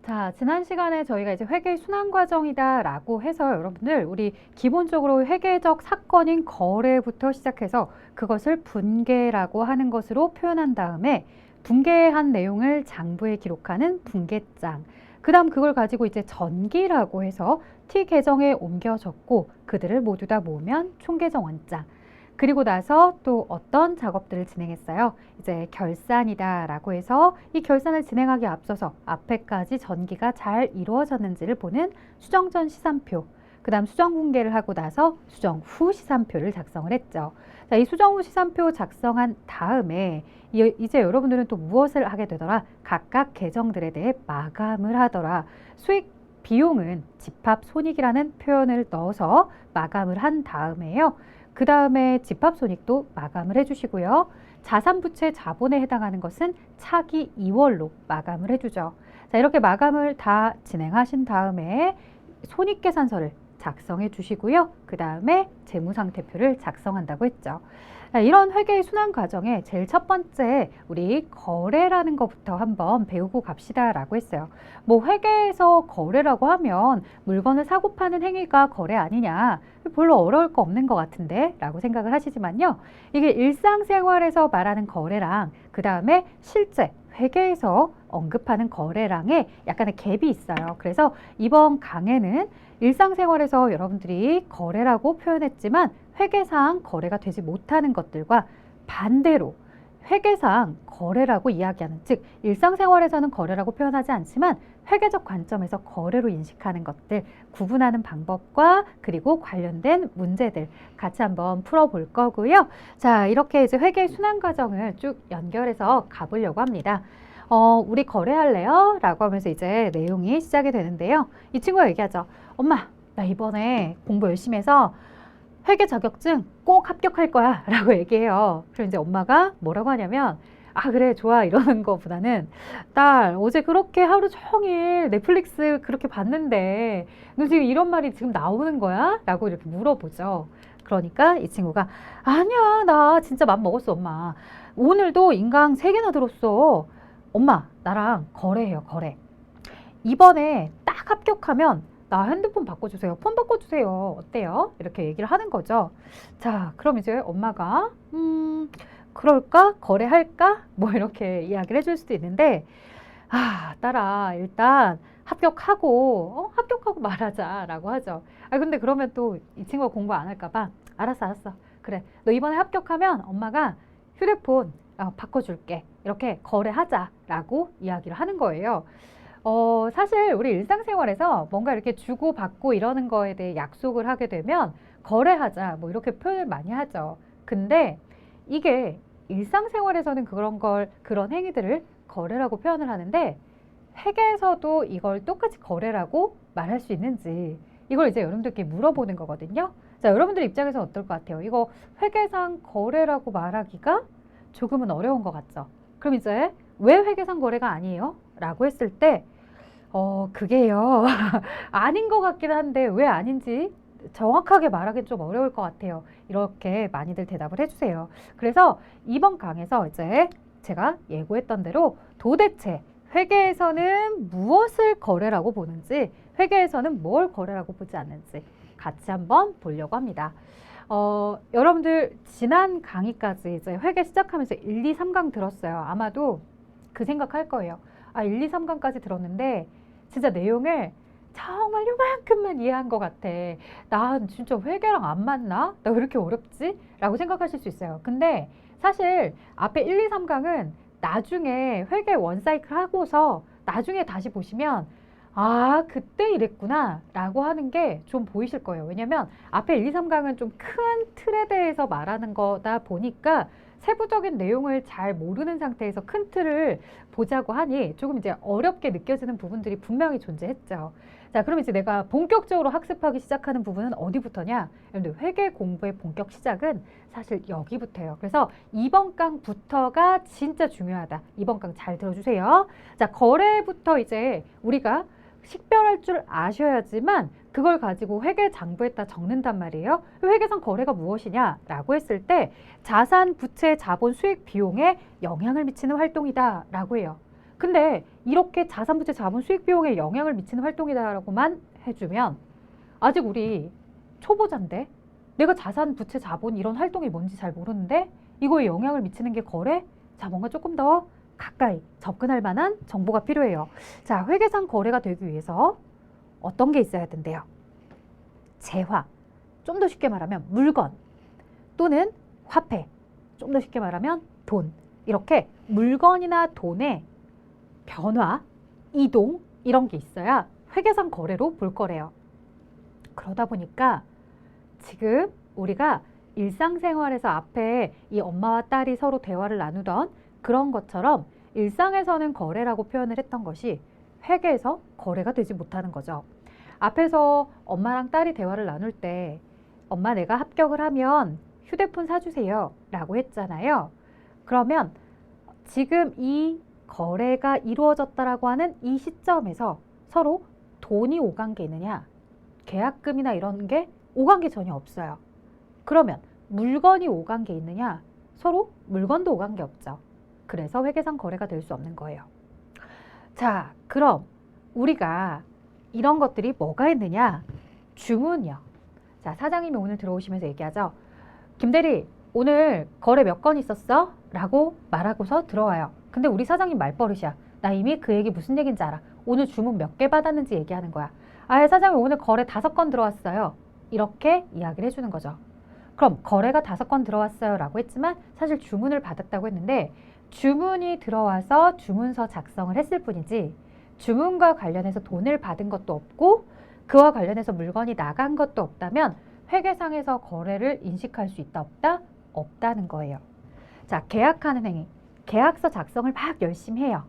자, 지난 시간에 저희가 이제 회계 순환 과정이다라고 해서 여러분들 우리 기본적으로 회계적 사건인 거래부터 시작해서 그것을 분계라고 하는 것으로 표현한 다음에 분계한 내용을 장부에 기록하는 분계장. 그다음 그걸 가지고 이제 전기라고 해서 T 계정에 옮겨 적고 그들을 모두 다 모으면 총계정 원장. 그리고 나서 또 어떤 작업들을 진행했어요. 이제 결산이다라고 해서 이 결산을 진행하기 앞서서 앞에까지 전기가 잘 이루어졌는지를 보는 수정 전 시산표. 그 다음 수정 분계를 하고 나서 수정 후 시산표를 작성을 했죠. 자, 이 수정 후 시산표 작성한 다음에 이제 여러분들은 또 무엇을 하게 되더라? 각각 계정들에 대해 마감을 하더라. 수익 비용은 집합 손익이라는 표현을 넣어서 마감을 한 다음에요. 그 다음에 집합손익도 마감을 해주시고요. 자산부채 자본에 해당하는 것은 차기 2월로 마감을 해주죠. 자, 이렇게 마감을 다 진행하신 다음에 손익계산서를 작성해 주시고요. 그 다음에 재무상태표를 작성한다고 했죠. 자, 이런 회계의 순환 과정에 제일 첫 번째 우리 거래라는 것부터 한번 배우고 갑시다라고 했어요. 뭐 회계에서 거래라고 하면 물건을 사고 파는 행위가 거래 아니냐, 별로 어려울 거 없는 것 같은데 라고 생각을 하시지만요. 이게 일상생활에서 말하는 거래랑 그 다음에 실제 회계에서 언급하는 거래랑의 약간의 갭이 있어요. 그래서 이번 강의는 일상생활에서 여러분들이 거래라고 표현했지만 회계상 거래가 되지 못하는 것들과 반대로 회계상 거래라고 이야기하는, 즉 일상생활에서는 거래라고 표현하지 않지만 회계적 관점에서 거래로 인식하는 것들 구분하는 방법과 그리고 관련된 문제들 같이 한번 풀어볼 거고요. 자, 이렇게 이제 회계 순환 과정을 쭉 연결해서 가보려고 합니다. 우리 거래할래요? 라고 하면서 이제 내용이 시작이 되는데요. 이 친구가 얘기하죠. 엄마, 나 이번에 공부 열심히 해서 회계 자격증 꼭 합격할 거야 라고 얘기해요. 그럼 이제 엄마가 뭐라고 하냐면, 아, 그래, 좋아, 이러는 거보다는, 딸, 어제 그렇게 하루 종일 넷플릭스 그렇게 봤는데 너 지금 이런 말이 지금 나오는 거야? 라고 이렇게 물어보죠. 그러니까 이 친구가, 아니야, 나 진짜 맘 먹었어, 엄마. 오늘도 인강 3개나 들었어. 엄마, 나랑 거래해요, 거래. 이번에 딱 합격하면 나 핸드폰 바꿔주세요. 폰 바꿔주세요. 어때요? 이렇게 얘기를 하는 거죠. 자, 그럼 이제 엄마가 그럴까? 거래할까? 뭐 이렇게 이야기를 해줄 수도 있는데, 아, 딸아, 일단 합격하고 말하자라고 하죠. 아, 근데 그러면 또 이 친구가 공부 안 할까 봐. 알았어, 알았어. 그래, 너 이번에 합격하면 엄마가 휴대폰 바꿔줄게. 이렇게 거래하자라고 이야기를 하는 거예요. 사실 우리 일상생활에서 뭔가 이렇게 주고받고 이러는 거에 대해 약속을 하게 되면 거래하자 뭐 이렇게 표현을 많이 하죠. 근데 이게 일상생활에서는 그런 행위들을 거래라고 표현을 하는데 회계에서도 이걸 똑같이 거래라고 말할 수 있는지 이걸 이제 여러분들께 물어보는 거거든요. 자, 여러분들 입장에서 어떨 것 같아요? 이거 회계상 거래라고 말하기가 조금은 어려운 것 같죠? 그럼 이제 왜 회계상 거래가 아니에요? 라고 했을 때 그게요. 아닌 것 같긴 한데 왜 아닌지 정확하게 말하기 좀 어려울 것 같아요. 이렇게 많이들 대답을 해주세요. 그래서 이번 강에서 이제 제가 예고했던 대로 도대체 회계에서는 무엇을 거래라고 보는지, 회계에서는 뭘 거래라고 보지 않는지 같이 한번 보려고 합니다. 여러분들 지난 강의까지 이제 회계 시작하면서 1, 2, 3강 들었어요. 아마도 그 생각할 거예요. 아, 1, 2, 3강까지 들었는데 진짜 내용을 정말 요만큼만 이해한 것 같아. 난 진짜 회계랑 안 맞나? 나 왜 이렇게 어렵지? 라고 생각하실 수 있어요. 근데 사실 앞에 1, 2, 3강은 나중에 회계 원사이클 하고서 나중에 다시 보시면 아, 그때 이랬구나 라고 하는 게 좀 보이실 거예요. 왜냐면 앞에 1, 2, 3강은 좀 큰 틀에 대해서 말하는 거다 보니까 세부적인 내용을 잘 모르는 상태에서 큰 틀을 보자고 하니 조금 이제 어렵게 느껴지는 부분들이 분명히 존재했죠. 자, 그럼 이제 내가 본격적으로 학습하기 시작하는 부분은 어디부터냐? 여러분들 회계 공부의 본격 시작은 사실 여기부터예요. 그래서 이번 강부터가 진짜 중요하다. 이번 강 잘 들어주세요. 자, 거래부터 이제 우리가 식별할 줄 아셔야지만 그걸 가지고 회계 장부에다 적는단 말이에요. 회계상 거래가 무엇이냐라고 했을 때 자산, 부채, 자본, 수익, 비용에 영향을 미치는 활동이다 라고 해요. 근데 이렇게 자산부채 자본 수익 비용에 영향을 미치는 활동이다라고만 해주면 아직 우리 초보자인데 내가 자산, 부채, 자본 이런 활동이 뭔지 잘 모르는데 이거에 영향을 미치는 게 거래? 자, 뭔가 조금 더 가까이 접근할 만한 정보가 필요해요. 자, 회계상 거래가 되기 위해서 어떤 게 있어야 된대요? 재화, 좀 더 쉽게 말하면 물건 또는 화폐, 좀 더 쉽게 말하면 돈. 이렇게 물건이나 돈의 변화, 이동 이런 게 있어야 회계상 거래로 볼 거래요. 그러다 보니까 지금 우리가 일상생활에서 앞에 이 엄마와 딸이 서로 대화를 나누던 그런 것처럼 일상에서는 거래라고 표현을 했던 것이 회계에서 거래가 되지 못하는 거죠. 앞에서 엄마랑 딸이 대화를 나눌 때 엄마 내가 합격을 하면 휴대폰 사주세요 라고 했잖아요. 그러면 지금 이 거래가 이루어졌다라고 하는 이 시점에서 서로 돈이 오간 게 있느냐, 계약금이나 이런 게 오간 게 전혀 없어요. 그러면 물건이 오간 게 있느냐, 서로 물건도 오간 게 없죠. 그래서 회계상 거래가 될 수 없는 거예요. 자, 그럼 우리가 이런 것들이 뭐가 있느냐? 주문이요. 자, 사장님이 오늘 들어오시면서 얘기하죠. 김대리, 오늘 거래 몇 건 있었어? 라고 말하고서 들어와요. 근데 우리 사장님 말버릇이야. 나 이미 그 얘기 무슨 얘기인지 알아. 오늘 주문 몇 개 받았는지 얘기하는 거야. 아, 사장님 오늘 거래 5건 들어왔어요. 이렇게 이야기를 해주는 거죠. 그럼 거래가 5건 들어왔어요 라고 했지만 사실 주문을 받았다고 했는데 주문이 들어와서 주문서 작성을 했을 뿐이지 주문과 관련해서 돈을 받은 것도 없고 그와 관련해서 물건이 나간 것도 없다면 회계상에서 거래를 인식할 수 있다 없다? 없다는 거예요. 자, 계약하는 행위. 계약서 작성을 막 열심히 해요.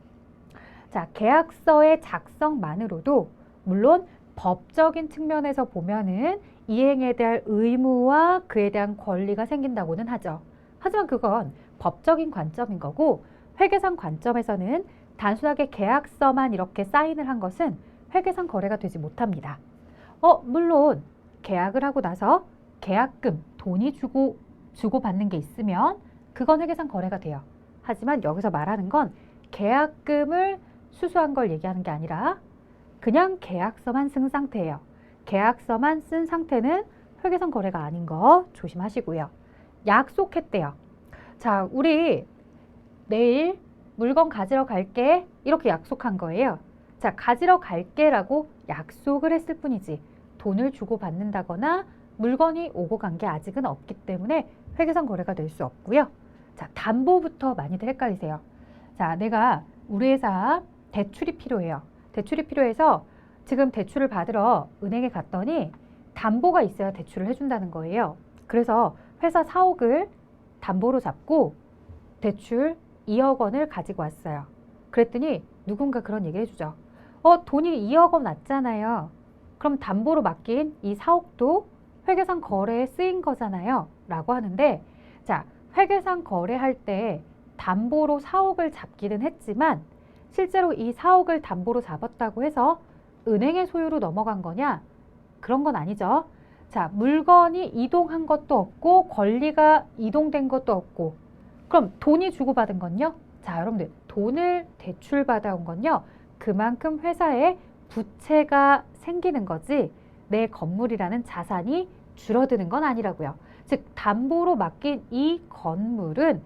자, 계약서의 작성만으로도 물론 법적인 측면에서 보면은 이행에 대한 의무와 그에 대한 권리가 생긴다고는 하죠. 하지만 그건 법적인 관점인 거고 회계상 관점에서는 단순하게 계약서만 이렇게 사인을 한 것은 회계상 거래가 되지 못합니다. 물론 계약을 하고 나서 계약금, 돈이 주고받는 게 있으면 그건 회계상 거래가 돼요. 하지만 여기서 말하는 건 계약금을 수수한 걸 얘기하는 게 아니라 그냥 계약서만 쓴 상태예요. 계약서만 쓴 상태는 회계상 거래가 아닌 거 조심하시고요. 약속했대요. 자, 우리 내일 물건 가지러 갈게 이렇게 약속한 거예요. 자, 가지러 갈게라고 약속을 했을 뿐이지 돈을 주고 받는다거나 물건이 오고 간 게 아직은 없기 때문에 회계상 거래가 될 수 없고요. 자, 담보부터 많이들 헷갈리세요. 자, 내가 우리 회사 대출이 필요해요. 대출이 필요해서 지금 대출을 받으러 은행에 갔더니 담보가 있어야 대출을 해준다는 거예요. 그래서 회사 사옥을 담보로 잡고 대출 2억 원을 가지고 왔어요. 그랬더니 누군가 그런 얘기 해주죠. 돈이 2억 원 났잖아요. 그럼 담보로 맡긴 이 사옥도 회계상 거래에 쓰인 거잖아요. 라고 하는데 자, 회계상 거래할 때 담보로 사옥을 잡기는 했지만 실제로 이 사옥을 담보로 잡았다고 해서 은행의 소유로 넘어간 거냐? 그런 건 아니죠. 자, 물건이 이동한 것도 없고 권리가 이동된 것도 없고 그럼 돈이 주고받은 건요? 자, 여러분들 돈을 대출받아온 건요. 그만큼 회사에 부채가 생기는 거지 내 건물이라는 자산이 줄어드는 건 아니라고요. 즉 담보로 맡긴 이 건물은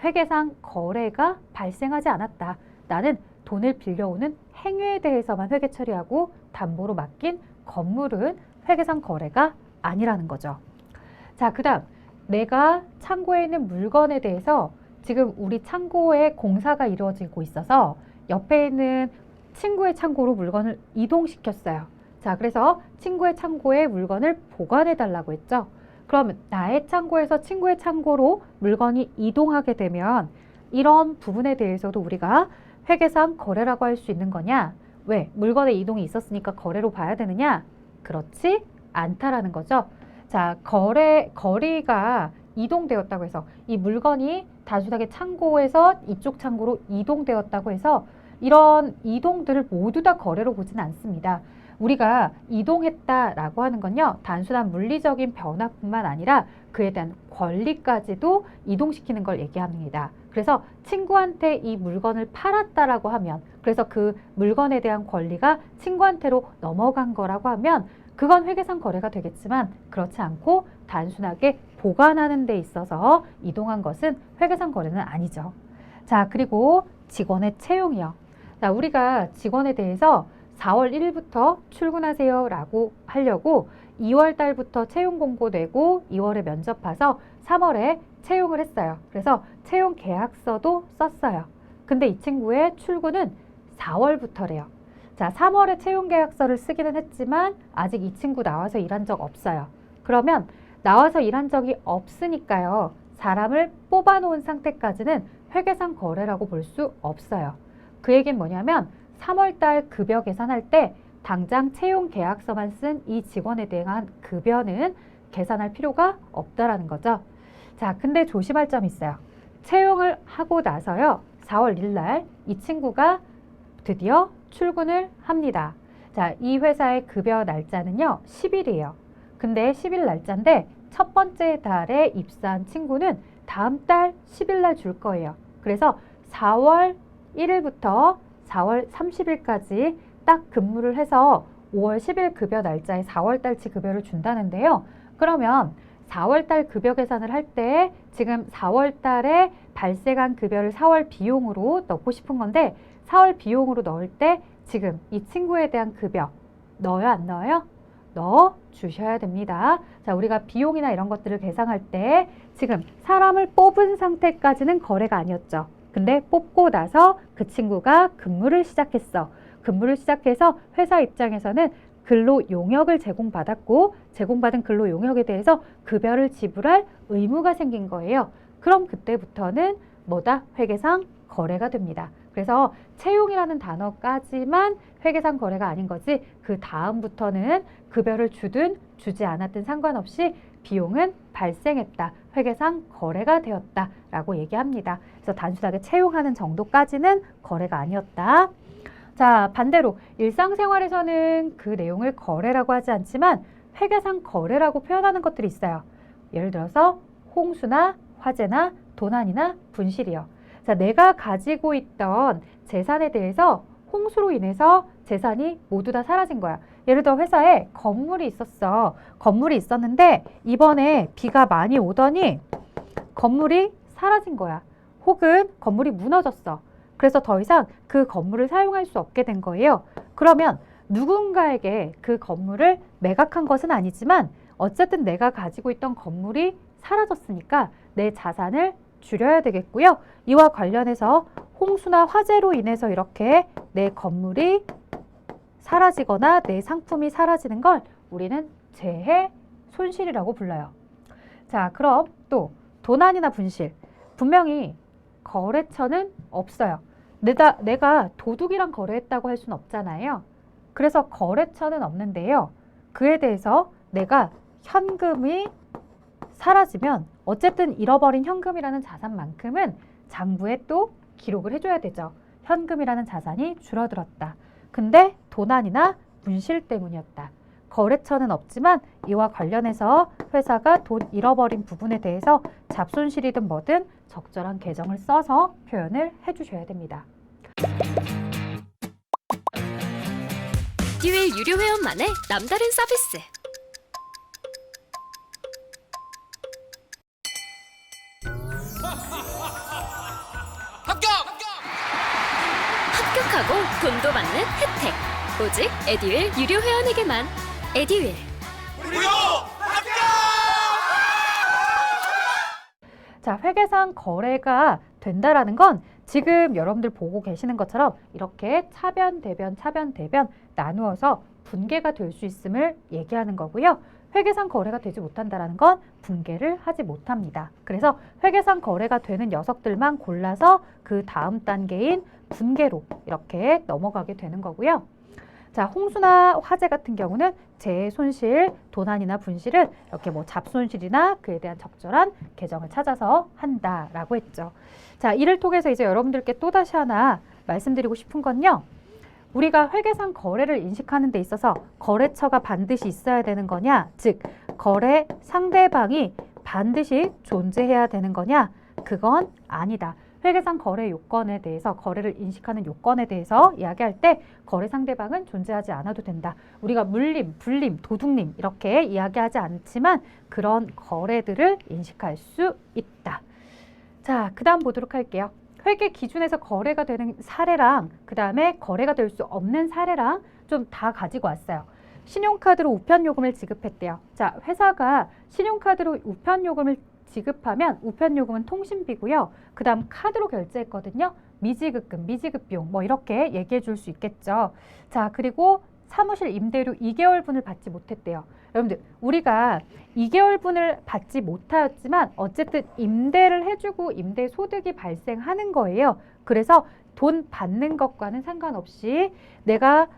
회계상 거래가 발생하지 않았다. 나는 돈을 빌려오는 행위에 대해서만 회계 처리하고 담보로 맡긴 건물은 회계상 거래가 아니라는 거죠. 자, 그 다음 내가 창고에 있는 물건에 대해서 지금 우리 창고에 공사가 이루어지고 있어서 옆에 있는 친구의 창고로 물건을 이동시켰어요. 자, 그래서 친구의 창고에 물건을 보관해 달라고 했죠. 그러면 나의 창고에서 친구의 창고로 물건이 이동하게 되면 이런 부분에 대해서도 우리가 회계상 거래라고 할 수 있는 거냐? 왜? 물건의 이동이 있었으니까 거래로 봐야 되느냐? 그렇지 않다라는 거죠. 자, 거리가 이동되었다고 해서 이 물건이 단순하게 창고에서 이쪽 창고로 이동되었다고 해서 이런 이동들을 모두 다 거래로 보지는 않습니다. 우리가 이동했다라고 하는 건요, 단순한 물리적인 변화뿐만 아니라 그에 대한 권리까지도 이동시키는 걸 얘기합니다. 그래서 친구한테 이 물건을 팔았다라고 하면, 그래서 그 물건에 대한 권리가 친구한테로 넘어간 거라고 하면 그건 회계상 거래가 되겠지만, 그렇지 않고 단순하게 보관하는 데 있어서 이동한 것은 회계상 거래는 아니죠. 자, 그리고 직원의 채용이요. 자, 우리가 직원에 대해서 4월 1일부터 출근하세요 라고 하려고 2월 달부터 채용 공고 내고 2월에 면접 봐서 3월에 채용을 했어요. 그래서 채용 계약서도 썼어요. 근데 이 친구의 출근은 4월부터래요. 자, 3월에 채용 계약서를 쓰기는 했지만 아직 이 친구 나와서 일한 적 없어요. 그러면 나와서 일한 적이 없으니까요, 사람을 뽑아놓은 상태까지는 회계상 거래라고 볼 수 없어요. 그 얘기는 뭐냐면 3월달 급여 계산할 때 당장 채용 계약서만 쓴 이 직원에 대한 급여는 계산할 필요가 없다라는 거죠. 자, 근데 조심할 점이 있어요. 채용을 하고 나서요, 4월 1일 날 이 친구가 드디어 출근을 합니다. 자, 이 회사의 급여 날짜는요, 10일이에요. 근데 10일 날짜인데 첫 번째 달에 입사한 친구는 다음 달 10일 날 줄 거예요. 그래서 4월 1일부터 4월 30일까지 딱 근무를 해서 5월 10일 급여 날짜에 4월 달치 급여를 준다는데요. 그러면 4월 달 급여 계산을 할 때 지금 4월 달에 발생한 급여를 4월 비용으로 넣고 싶은 건데, 4월 비용으로 넣을 때 지금 이 친구에 대한 급여 넣어요, 안 넣어요? 넣어 주셔야 됩니다. 자, 우리가 비용이나 이런 것들을 계산할 때 지금 사람을 뽑은 상태까지는 거래가 아니었죠. 근데 뽑고 나서 그 친구가 근무를 시작했어. 근무를 시작해서 회사 입장에서는 근로 용역을 제공받았고, 제공받은 근로 용역에 대해서 급여를 지불할 의무가 생긴 거예요. 그럼 그때부터는 뭐다? 회계상 거래가 됩니다. 그래서 채용이라는 단어까지만 회계상 거래가 아닌 거지, 그 다음부터는 급여를 주든 주지 않았든 상관없이 비용은 발생했다, 회계상 거래가 되었다 라고 얘기합니다. 그래서 단순하게 채용하는 정도까지는 거래가 아니었다. 자, 반대로 일상생활에서는 그 내용을 거래라고 하지 않지만 회계상 거래라고 표현하는 것들이 있어요. 예를 들어서 홍수나 화재나 도난이나 분실이요. 자, 내가 가지고 있던 재산에 대해서 홍수로 인해서 재산이 모두 다 사라진 거야. 예를 들어 회사에 건물이 있었어. 건물이 있었는데 이번에 비가 많이 오더니 건물이 사라진 거야. 혹은 건물이 무너졌어. 그래서 더 이상 그 건물을 사용할 수 없게 된 거예요. 그러면 누군가에게 그 건물을 매각한 것은 아니지만 어쨌든 내가 가지고 있던 건물이 사라졌으니까 내 자산을 줄여야 되겠고요. 이와 관련해서 홍수나 화재로 인해서 이렇게 내 건물이 사라지거나 내 상품이 사라지는 걸 우리는 재해 손실이라고 불러요. 자, 그럼 또 도난이나 분실. 분명히 거래처는 없어요. 내가 도둑이랑 거래했다고 할 수는 없잖아요. 그래서 거래처는 없는데요. 그에 대해서 내가 현금이 사라지면 어쨌든 잃어버린 현금이라는 자산만큼은 장부에 또 기록을 해줘야 되죠. 현금이라는 자산이 줄어들었다. 근데 도난이나 분실 때문이었다. 거래처는 없지만 이와 관련해서 회사가 돈 잃어버린 부분에 대해서 잡손실이든 뭐든 적절한 계정을 써서 표현을 해주셔야 됩니다. 에듀윌 유료 회원만의 남다른 서비스. 합격하고 돈도 받는 혜택. 오직 에듀윌 유료 회원에게만. 에듀윌. 무료 합격! 자, 회계상 거래가 된다라는 건 지금 여러분들 보고 계시는 것처럼 이렇게 차변, 대변, 차변, 대변 나누어서 분개가 될 수 있음을 얘기하는 거고요. 회계상 거래가 되지 못한다라는 건 분개를 하지 못합니다. 그래서 회계상 거래가 되는 녀석들만 골라서 그 다음 단계인 분개로 이렇게 넘어가게 되는 거고요. 자, 홍수나 화재 같은 경우는 재해 손실, 도난이나 분실은 이렇게 뭐 잡손실이나 그에 대한 적절한 계정을 찾아서 한다라고 했죠. 자, 이를 통해서 이제 여러분들께 또 다시 하나 말씀드리고 싶은 건요. 우리가 회계상 거래를 인식하는 데 있어서 거래처가 반드시 있어야 되는 거냐? 즉, 거래 상대방이 반드시 존재해야 되는 거냐? 그건 아니다. 회계상 거래 요건에 대해서, 거래를 인식하는 요건에 대해서 이야기할 때 거래 상대방은 존재하지 않아도 된다. 우리가 물림, 불림, 도둑님 이렇게 이야기하지 않지만 그런 거래들을 인식할 수 있다. 자, 그 다음 보도록 할게요. 회계 기준에서 거래가 되는 사례랑 그 다음에 거래가 될 수 없는 사례랑 좀 다 가지고 왔어요. 신용카드로 우편요금을 지급했대요. 자, 회사가 신용카드로 우편요금을 지급하면 우편요금은 통신비고요. 그 다음 카드로 결제했거든요. 미지급금, 미지급비용 뭐 이렇게 얘기해 줄 수 있겠죠. 자, 그리고 사무실 임대료 2개월분을 받지 못했대요. 여러분들, 우리가 2개월분을 받지 못하였지만 어쨌든 임대를 해주고 임대 소득이 발생하는 거예요. 그래서 돈 받는 것과는 상관없이 내가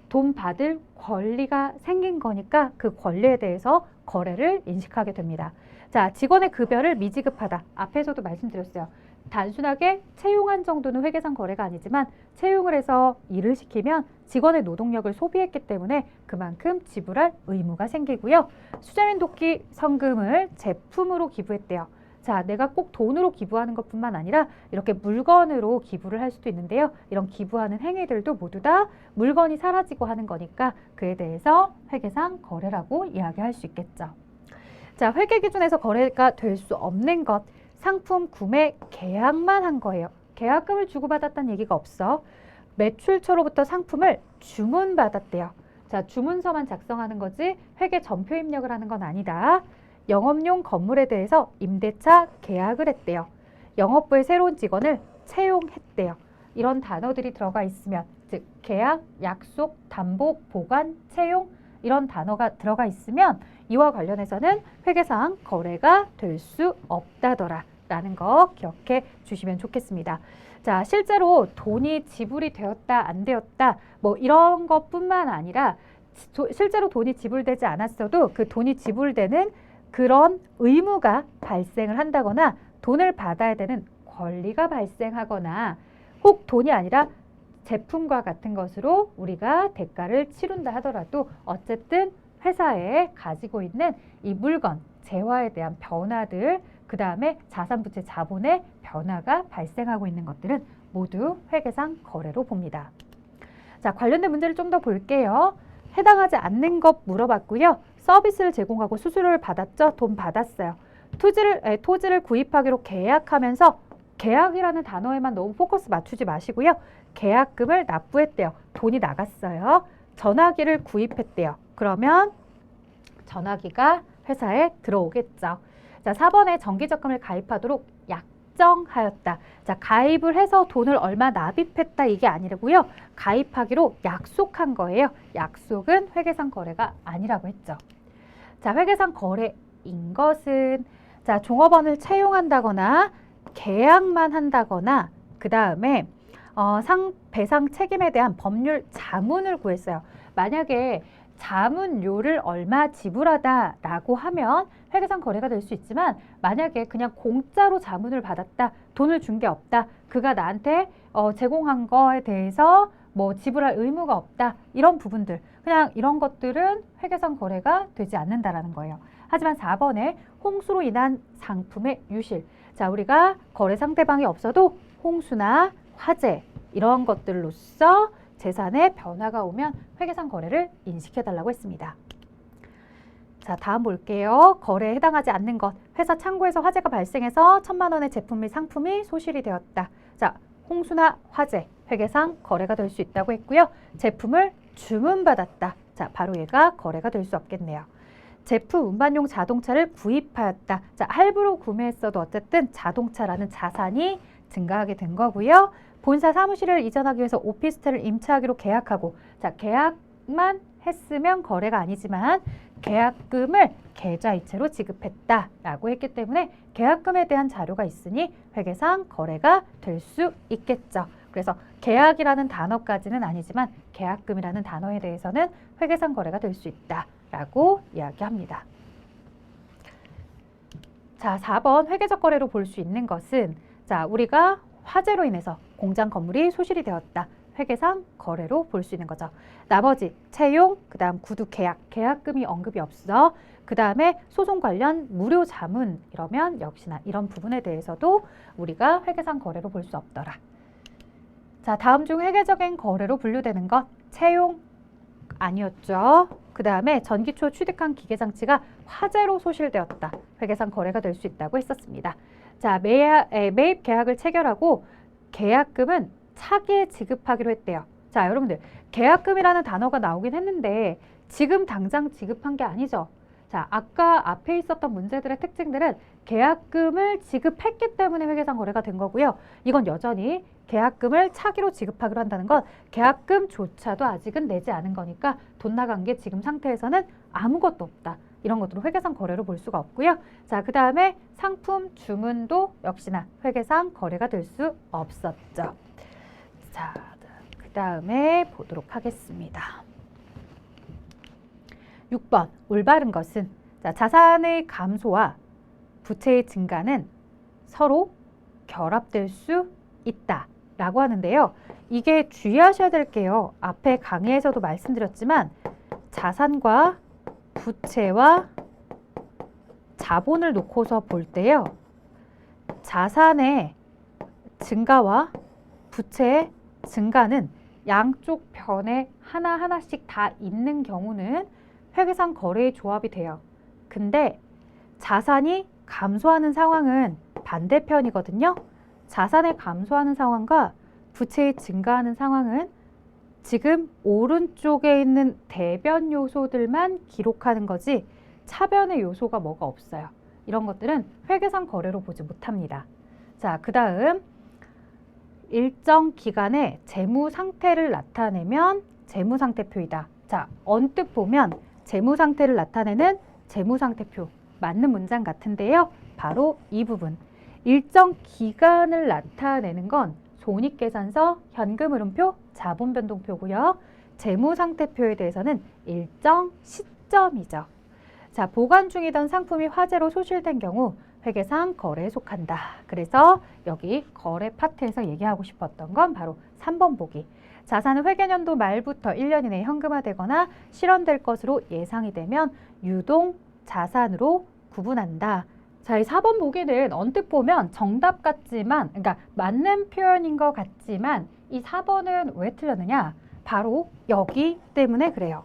돈 받을 권리가 생긴 거니까 그 권리에 대해서 거래를 인식하게 됩니다. 자, 직원의 급여를 미지급하다. 앞에서도 말씀드렸어요. 단순하게 채용한 정도는 회계상 거래가 아니지만 채용을 해서 일을 시키면 직원의 노동력을 소비했기 때문에 그만큼 지불할 의무가 생기고요. 수자민 돕기 성금을 제품으로 기부했대요. 자, 내가 꼭 돈으로 기부하는 것뿐만 아니라 이렇게 물건으로 기부를 할 수도 있는데요. 이런 기부하는 행위들도 모두 다 물건이 사라지고 하는 거니까 그에 대해서 회계상 거래라고 이야기할 수 있겠죠. 자, 회계 기준에서 거래가 될 수 없는 것, 상품 구매 계약만 한 거예요. 계약금을 주고받았다는 얘기가 없어. 매출처로부터 상품을 주문받았대요. 자, 주문서만 작성하는 거지 회계 전표 입력을 하는 건 아니다. 영업용 건물에 대해서 임대차 계약을 했대요. 영업부의 새로운 직원을 채용했대요. 이런 단어들이 들어가 있으면, 즉 계약, 약속, 담보, 보관, 채용 이런 단어가 들어가 있으면 이와 관련해서는 회계상 거래가 될 수 없다더라 라는 거 기억해 주시면 좋겠습니다. 자, 실제로 돈이 지불이 되었다 안 되었다 뭐 이런 것뿐만 아니라 실제로 돈이 지불되지 않았어도 그 돈이 지불되는 그런 의무가 발생을 한다거나 돈을 받아야 되는 권리가 발생하거나 혹 돈이 아니라 제품과 같은 것으로 우리가 대가를 치른다 하더라도 어쨌든 회사에 가지고 있는 이 물건, 재화에 대한 변화들, 그 다음에 자산부채 자본의 변화가 발생하고 있는 것들은 모두 회계상 거래로 봅니다. 자, 관련된 문제를 좀 더 볼게요. 해당하지 않는 것 물어봤고요. 서비스를 제공하고 수수료를 받았죠? 돈 받았어요. 토지를 구입하기로 계약하면서 계약이라는 단어에만 너무 포커스 맞추지 마시고요. 계약금을 납부했대요. 돈이 나갔어요. 전화기를 구입했대요. 그러면 전화기가 회사에 들어오겠죠. 자, 4번에 정기적금을 가입하도록 약정하였다. 자, 가입을 해서 돈을 얼마 납입했다 이게 아니라고요. 가입하기로 약속한 거예요. 약속은 회계상 거래가 아니라고 했죠. 자, 회계상 거래인 것은 자, 종업원을 채용한다거나 계약만 한다거나 그 다음에 배상 책임에 대한 법률 자문을 구했어요. 만약에 자문료를 얼마 지불하다라고 하면 회계상 거래가 될 수 있지만 만약에 그냥 공짜로 자문을 받았다, 돈을 준 게 없다, 그가 나한테 제공한 거에 대해서 뭐 지불할 의무가 없다, 이런 부분들, 그냥 이런 것들은 회계상 거래가 되지 않는다라는 거예요. 하지만 4번에 홍수로 인한 상품의 유실. 자, 우리가 거래 상대방이 없어도 홍수나 화재 이런 것들로서 재산의 변화가 오면 회계상 거래를 인식해달라고 했습니다. 자, 다음 볼게요. 거래에 해당하지 않는 것. 회사 창고에서 화재가 발생해서 1,000만 원의 제품 및 상품이 소실이 되었다. 자, 홍수나 화재, 회계상 거래가 될 수 있다고 했고요. 제품을 주문받았다. 자, 바로 얘가 거래가 될 수 없겠네요. 제품 운반용 자동차를 구입하였다. 자, 할부로 구매했어도 어쨌든 자동차라는 자산이 증가하게 된 거고요. 본사 사무실을 이전하기 위해서 오피스텔을 임차하기로 계약하고, 자, 계약만 했으면 거래가 아니지만 계약금을 계좌이체로 지급했다라고 했기 때문에 계약금에 대한 자료가 있으니 회계상 거래가 될 수 있겠죠. 그래서 계약이라는 단어까지는 아니지만 계약금이라는 단어에 대해서는 회계상 거래가 될 수 있다라고 이야기합니다. 자, 4번 회계적 거래로 볼 수 있는 것은 자, 우리가 화재로 인해서 공장 건물이 소실이 되었다. 회계상 거래로 볼 수 있는 거죠. 나머지 채용, 그 다음 구두 계약, 계약금이 언급이 없어. 그 다음에 소송 관련 무료 자문 이러면 역시나 이런 부분에 대해서도 우리가 회계상 거래로 볼 수 없더라. 자, 다음 중 회계적인 거래로 분류되는 것 채용 아니었죠. 그 다음에 전기초 취득한 기계장치가 화재로 소실되었다. 회계상 거래가 될 수 있다고 했었습니다. 자, 매입 계약을 체결하고 계약금은 차기에 지급하기로 했대요. 자, 여러분들 계약금이라는 단어가 나오긴 했는데 지금 당장 지급한 게 아니죠. 자, 아까 앞에 있었던 문제들의 특징들은 계약금을 지급했기 때문에 회계상 거래가 된 거고요. 이건 여전히 계약금을 차기로 지급하기로 한다는 건 계약금조차도 아직은 내지 않은 거니까 돈 나간 게 지금 상태에서는 아무것도 없다. 이런 것들을 회계상 거래로 볼 수가 없고요. 자, 그 다음에 상품 주문도 역시나 회계상 거래가 될 수 없었죠. 자, 그 다음에 보도록 하겠습니다. 6번 올바른 것은 자, 자산의 감소와 부채의 증가는 서로 결합될 수 있다 라고 하는데요. 이게 주의하셔야 될 게요. 앞에 강의에서도 말씀드렸지만 자산과 부채와 자본을 놓고서 볼 때요. 자산의 증가와 부채의 증가는 양쪽 변에 하나하나씩 다 있는 경우는 회계상 거래의 조합이 돼요. 근데 자산이 감소하는 상황은 반대편이거든요. 자산의 감소하는 상황과 부채의 증가하는 상황은 지금 오른쪽에 있는 대변 요소들만 기록하는 거지 차변의 요소가 뭐가 없어요. 이런 것들은 회계상 거래로 보지 못합니다. 자, 그 다음 일정 기간의 재무 상태를 나타내면 재무 상태표이다. 자, 언뜻 보면 재무 상태를 나타내는 재무 상태표 맞는 문장 같은데요. 바로 이 부분. 일정 기간을 나타내는 건 손익계산서, 현금흐름표, 자본변동표고요. 재무상태표에 대해서는 일정 시점이죠. 자, 보관 중이던 상품이 화재로 소실된 경우 회계상 거래에 속한다. 그래서 여기 거래 파트에서 얘기하고 싶었던 건 바로 3번 보기. 자산은 회계연도 말부터 1년 이내에 현금화되거나 실현될 것으로 예상이 되면 유동 자산으로 구분한다. 자, 이 4번 보기는 언뜻 보면 정답 같지만, 그러니까 맞는 표현인 것 같지만 이 4번은 왜 틀렸느냐? 바로 여기 때문에 그래요.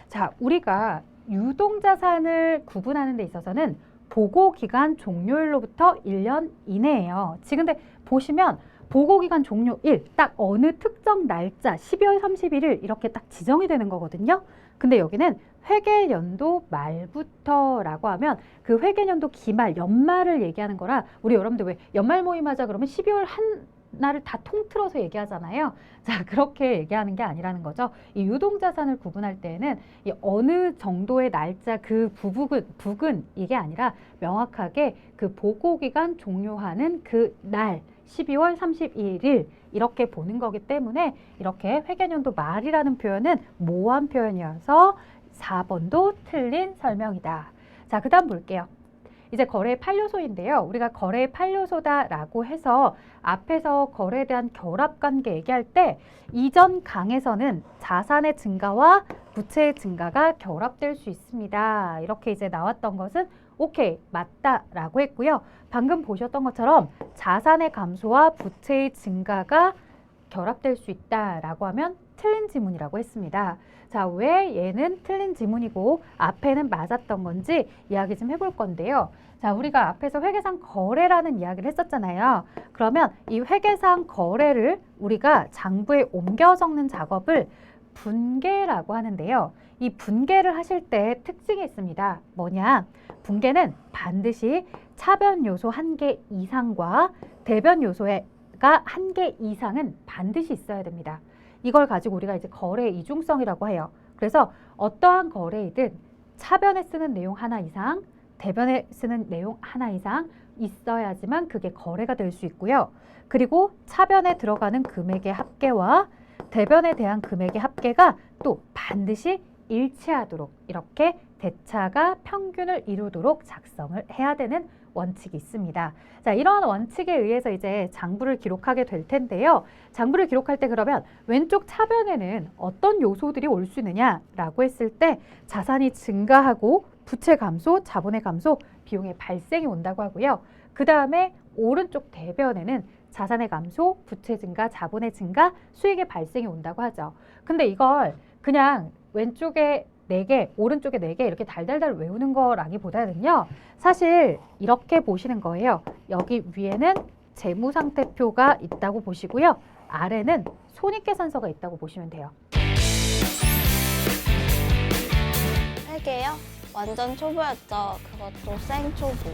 자, 우리가 유동자산을 구분하는 데 있어서는 보고기간 종료일로부터 1년 이내예요. 지금 근데 보시면 보고기간 종료일, 딱 어느 특정 날짜 12월 31일 이렇게 딱 지정이 되는 거거든요. 근데 여기는 회계연도 말부터라고 하면 그 회계연도 기말, 연말을 얘기하는 거라 우리 여러분들 왜 연말 모임하자 그러면 12월 한 날을 다 통틀어서 얘기하잖아요. 자, 그렇게 얘기하는 게 아니라는 거죠. 이 유동자산을 구분할 때에는 이 어느 정도의 날짜 그 부근 이게 아니라 명확하게 그 보고기간 종료하는 그 날 12월 31일 이렇게 보는 거기 때문에 이렇게 회계연도 말이라는 표현은 모호한 표현이어서 4번도 틀린 설명이다. 자, 그 다음 볼게요. 이제 거래의 8요소인데요. 우리가 거래의 8요소다라고 해서 앞에서 거래에 대한 결합관계 얘기할 때 이전 강에서는 자산의 증가와 부채의 증가가 결합될 수 있습니다. 이렇게 이제 나왔던 것은 오케이, 맞다라고 했고요. 방금 보셨던 것처럼 자산의 감소와 부채의 증가가 결합될 수 있다라고 하면 틀린 지문이라고 했습니다. 자, 왜 얘는 틀린 지문이고 앞에는 맞았던 건지 이야기 좀 해볼 건데요. 자, 우리가 앞에서 회계상 거래라는 이야기를 했었잖아요. 그러면 이 회계상 거래를 우리가 장부에 옮겨 적는 작업을 분계라고 하는데요. 이 분계를 하실 때 특징이 있습니다. 뭐냐? 분계는 반드시 차변 요소 1개 이상과 대변 요소가 1개 이상은 반드시 있어야 됩니다. 이걸 가지고 우리가 이제 거래의 이중성이라고 해요. 그래서 어떠한 거래이든 차변에 쓰는 내용 하나 이상, 대변에 쓰는 내용 하나 이상 있어야지만 그게 거래가 될 수 있고요. 그리고 차변에 들어가는 금액의 합계와 대변에 대한 금액의 합계가 또 반드시 일치하도록 이렇게 대차가 평균을 이루도록 작성을 해야 되는 원칙이 있습니다. 자, 이런 원칙에 의해서 이제 장부를 기록하게 될 텐데요. 장부를 기록할 때 그러면 왼쪽 차변에는 어떤 요소들이 올 수 있느냐라고 했을 때 자산이 증가하고 부채 감소, 자본의 감소, 비용의 발생이 온다고 하고요. 그 다음에 오른쪽 대변에는 자산의 감소, 부채 증가, 자본의 증가, 수익의 발생이 온다고 하죠. 근데 이걸 그냥 왼쪽에 4개, 오른쪽에 4개 이렇게 달달달 외우는 거라기보다는요. 사실 이렇게 보시는 거예요. 여기 위에는 재무상태표가 있다고 보시고요. 아래는 손익계산서가 있다고 보시면 돼요. 회계요? 완전 초보였죠. 그것도 생초보.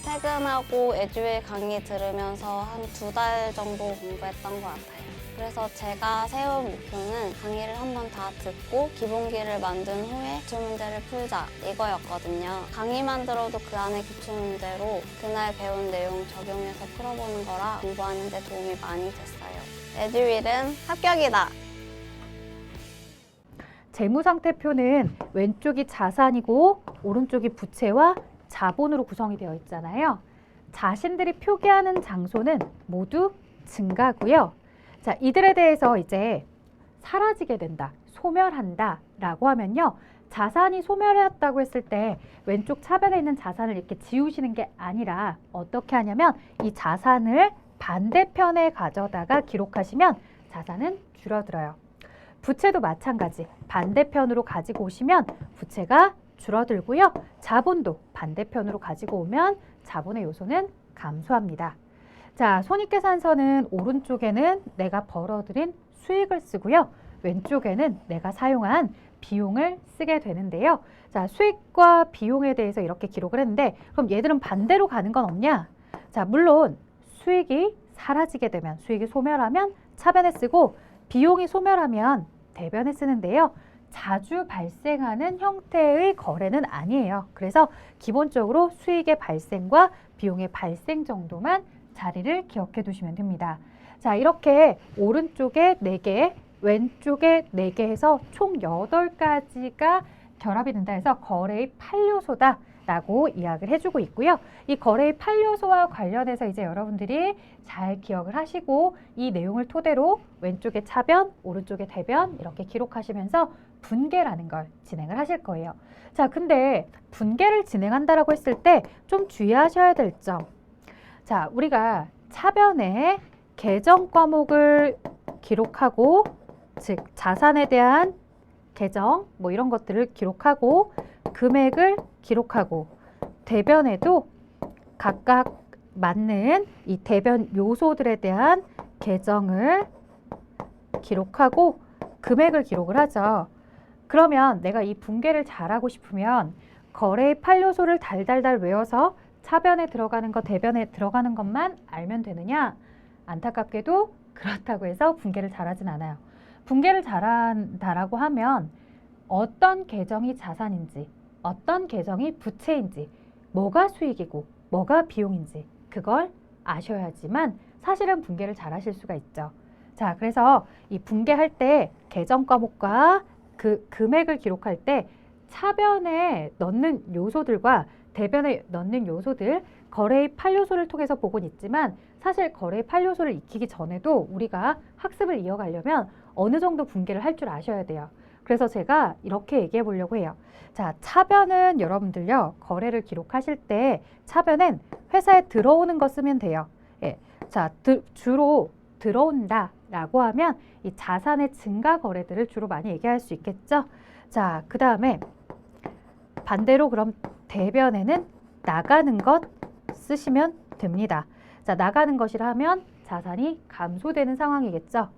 퇴근하고 에듀윌 강의 들으면서 한 2달 정도 공부했던 것 같아요. 그래서 제가 세운 목표는 강의를 한번 다 듣고 기본기를 만든 후에 기출문제를 풀자 이거였거든요. 강의만 들어도 그 안에 기출문제로 그날 배운 내용 적용해서 풀어보는 거라 공부하는 데 도움이 많이 됐어요. 에듀윌은 합격이다! 재무상태표는 왼쪽이 자산이고 오른쪽이 부채와 자본으로 구성이 되어 있잖아요. 자신들이 표기하는 장소는 모두 증가고요. 자, 이들에 대해서 이제 사라지게 된다, 소멸한다 라고 하면요. 자산이 소멸했다고 했을 때 왼쪽 차변에 있는 자산을 이렇게 지우시는 게 아니라 어떻게 하냐면 이 자산을 반대편에 가져다가 기록하시면 자산은 줄어들어요. 부채도 마찬가지. 반대편으로 가지고 오시면 부채가 줄어들고요. 자본도 반대편으로 가지고 오면 자본의 요소는 감소합니다. 자, 손익계산서는 오른쪽에는 내가 벌어들인 수익을 쓰고요. 왼쪽에는 내가 사용한 비용을 쓰게 되는데요. 자, 수익과 비용에 대해서 이렇게 기록을 했는데 그럼 얘들은 반대로 가는 건 없냐? 자, 물론 수익이 사라지게 되면, 수익이 소멸하면 차변에 쓰고 비용이 소멸하면 대변에 쓰는데요. 자주 발생하는 형태의 거래는 아니에요. 그래서 기본적으로 수익의 발생과 비용의 발생 정도만 자리를 기억해 두시면 됩니다. 자, 이렇게 오른쪽에 4개, 왼쪽에 4개 해서 총 8가지가 결합이 된다 해서 거래의 8요소다 라고 이야기를 해주고 있고요. 이 거래의 8요소와 관련해서 이제 여러분들이 잘 기억을 하시고 이 내용을 토대로 왼쪽에 차변, 오른쪽에 대변 이렇게 기록하시면서 분계라는 걸 진행을 하실 거예요. 자, 근데 분계를 진행한다라고 했을 때 좀 주의하셔야 될 점. 자, 우리가 차변에 계정 과목을 기록하고, 즉 자산에 대한 계정 뭐 이런 것들을 기록하고 금액을 기록하고 대변에도 각각 맞는 이 대변 요소들에 대한 계정을 기록하고 금액을 기록을 하죠. 그러면 내가 이 분계를 잘하고 싶으면 거래의 8요소를 달달달 외워서 차변에 들어가는 것, 대변에 들어가는 것만 알면 되느냐? 안타깝게도 그렇다고 해서 분계를 잘하진 않아요. 분계를 잘한다라고 하면 어떤 계정이 자산인지, 어떤 계정이 부채인지, 뭐가 수익이고 뭐가 비용인지 그걸 아셔야지만 사실은 분계를 잘 하실 수가 있죠. 자, 그래서 이 분계할 때 계정 과목과 그 금액을 기록할 때 차변에 넣는 요소들과 대변에 넣는 요소들, 거래의 8요소를 통해서 보곤 있지만 사실 거래의 8요소를 익히기 전에도 우리가 학습을 이어가려면 어느 정도 분계를 할 줄 아셔야 돼요. 그래서 제가 이렇게 얘기해 보려고 해요. 자, 차변은 여러분들요, 거래를 기록하실 때 차변엔 회사에 들어오는 거 쓰면 돼요. 예. 자, 주로 들어온다 라고 하면 이 자산의 증가 거래들을 주로 많이 얘기할 수 있겠죠. 자, 그 다음에 반대로 그럼 대변에는 나가는 것 쓰시면 됩니다. 자, 나가는 것이라 하면 자산이 감소되는 상황이겠죠.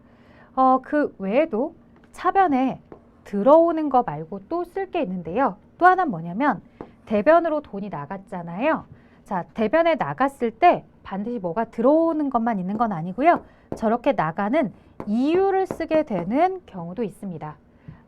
그 외에도 차변에 들어오는 거 말고 또 쓸 게 있는데요. 또 하나는 뭐냐면 대변으로 돈이 나갔잖아요. 자, 대변에 나갔을 때 반드시 뭐가 들어오는 것만 있는 건 아니고요. 저렇게 나가는 이유를 쓰게 되는 경우도 있습니다.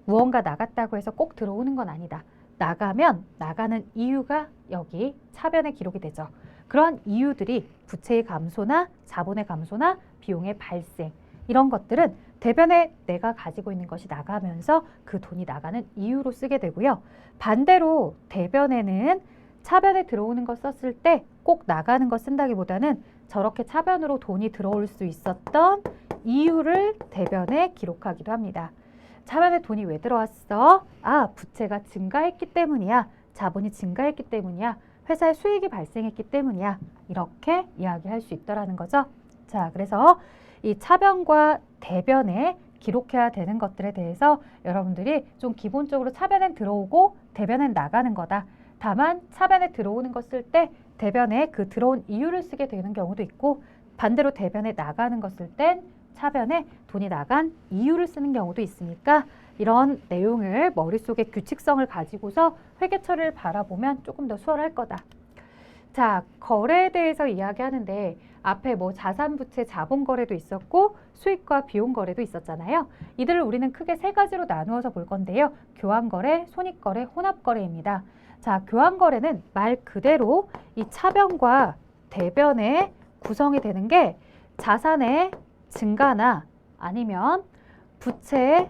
무언가 나갔다고 해서 꼭 들어오는 건 아니다. 나가면 나가는 이유가 여기 차변에 기록이 되죠. 그런 이유들이 부채의 감소나 자본의 감소나 비용의 발생 이런 것들은 대변에 내가 가지고 있는 것이 나가면서 그 돈이 나가는 이유로 쓰게 되고요. 반대로 대변에는 차변에 들어오는 거 썼을 때 꼭 나가는 거 쓴다기보다는 저렇게 차변으로 돈이 들어올 수 있었던 이유를 대변에 기록하기도 합니다. 차변에 돈이 왜 들어왔어? 아, 부채가 증가했기 때문이야. 자본이 증가했기 때문이야. 회사에 수익이 발생했기 때문이야. 이렇게 이야기할 수 있더라는 거죠. 자, 그래서 이 차변과 대변에 기록해야 되는 것들에 대해서 여러분들이 좀 기본적으로 차변엔 들어오고 대변엔 나가는 거다. 다만 차변에 들어오는 것 쓸 때 대변에 그 들어온 이유를 쓰게 되는 경우도 있고, 반대로 대변에 나가는 것 쓸 땐 차변에 돈이 나간 이유를 쓰는 경우도 있으니까 이런 내용을 머릿속에 규칙성을 가지고서 회계 처리를 바라보면 조금 더 수월할 거다. 자, 거래에 대해서 이야기하는데 앞에 뭐 자산, 부채, 자본 거래도 있었고 수익과 비용 거래도 있었잖아요. 이들을 우리는 크게 세 가지로 나누어서 볼 건데요. 교환 거래, 손익 거래, 혼합 거래입니다. 자, 교환 거래는 말 그대로 이 차변과 대변의 구성이 되는 게 자산의 증가나 아니면 부채의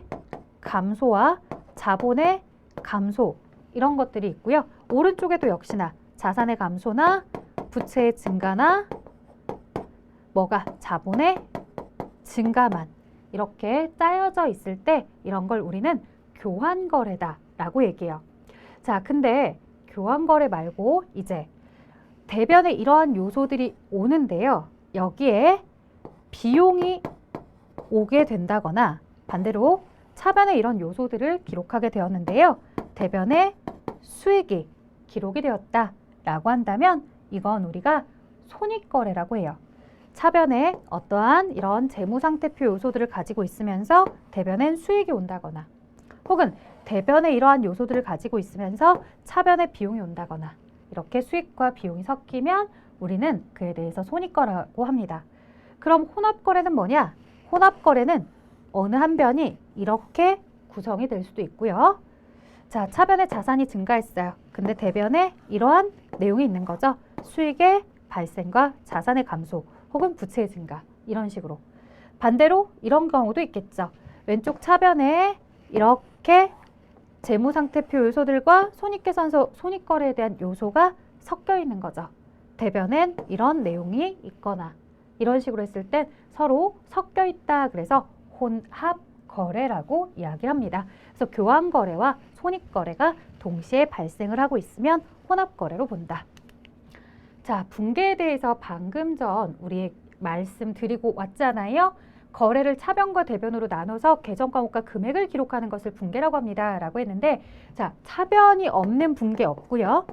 감소와 자본의 감소, 이런 것들이 있고요. 오른쪽에도 역시나 자산의 감소나 부채의 증가나 자본의 증가만 이렇게 짜여져 있을 때 이런 걸 우리는 교환 거래다라고 얘기해요. 자, 근데 교환 거래 말고 이제 대변에 이러한 요소들이 오는데요. 여기에 비용이 오게 된다거나 반대로 차변에 이런 요소들을 기록하게 되었는데요. 대변에 수익이 기록이 되었다라고 한다면 이건 우리가 손익거래라고 해요. 차변에 어떠한 이런 재무상태표 요소들을 가지고 있으면서 대변엔 수익이 온다거나 혹은 대변에 이러한 요소들을 가지고 있으면서 차변에 비용이 온다거나 이렇게 수익과 비용이 섞이면 우리는 그에 대해서 손익거래라고 합니다. 그럼 혼합거래는 뭐냐? 혼합거래는 어느 한 변이 이렇게 구성이 될 수도 있고요. 자, 차변에 자산이 증가했어요. 근데 대변에 이러한 내용이 있는 거죠. 수익의 발생과 자산의 감소 혹은 부채의 증가, 이런 식으로. 반대로 이런 경우도 있겠죠. 왼쪽 차변에 이렇게 재무상태표 요소들과 손익계산서, 손익거래에 대한 요소가 섞여 있는 거죠. 대변엔 이런 내용이 있거나 이런 식으로 했을 땐 서로 섞여 있다. 그래서 혼합거래라고 이야기합니다. 그래서 교환거래와 손익거래가 동시에 발생을 하고 있으면 혼합거래로 본다. 자, 분계에 대해서 방금 전 우리 말씀드리고 왔잖아요. 거래를 차변과 대변으로 나눠서 계정 과목과 금액을 기록하는 것을 분계라고 합니다. 라고 했는데, 자, 차변이 없는 분계 없고요.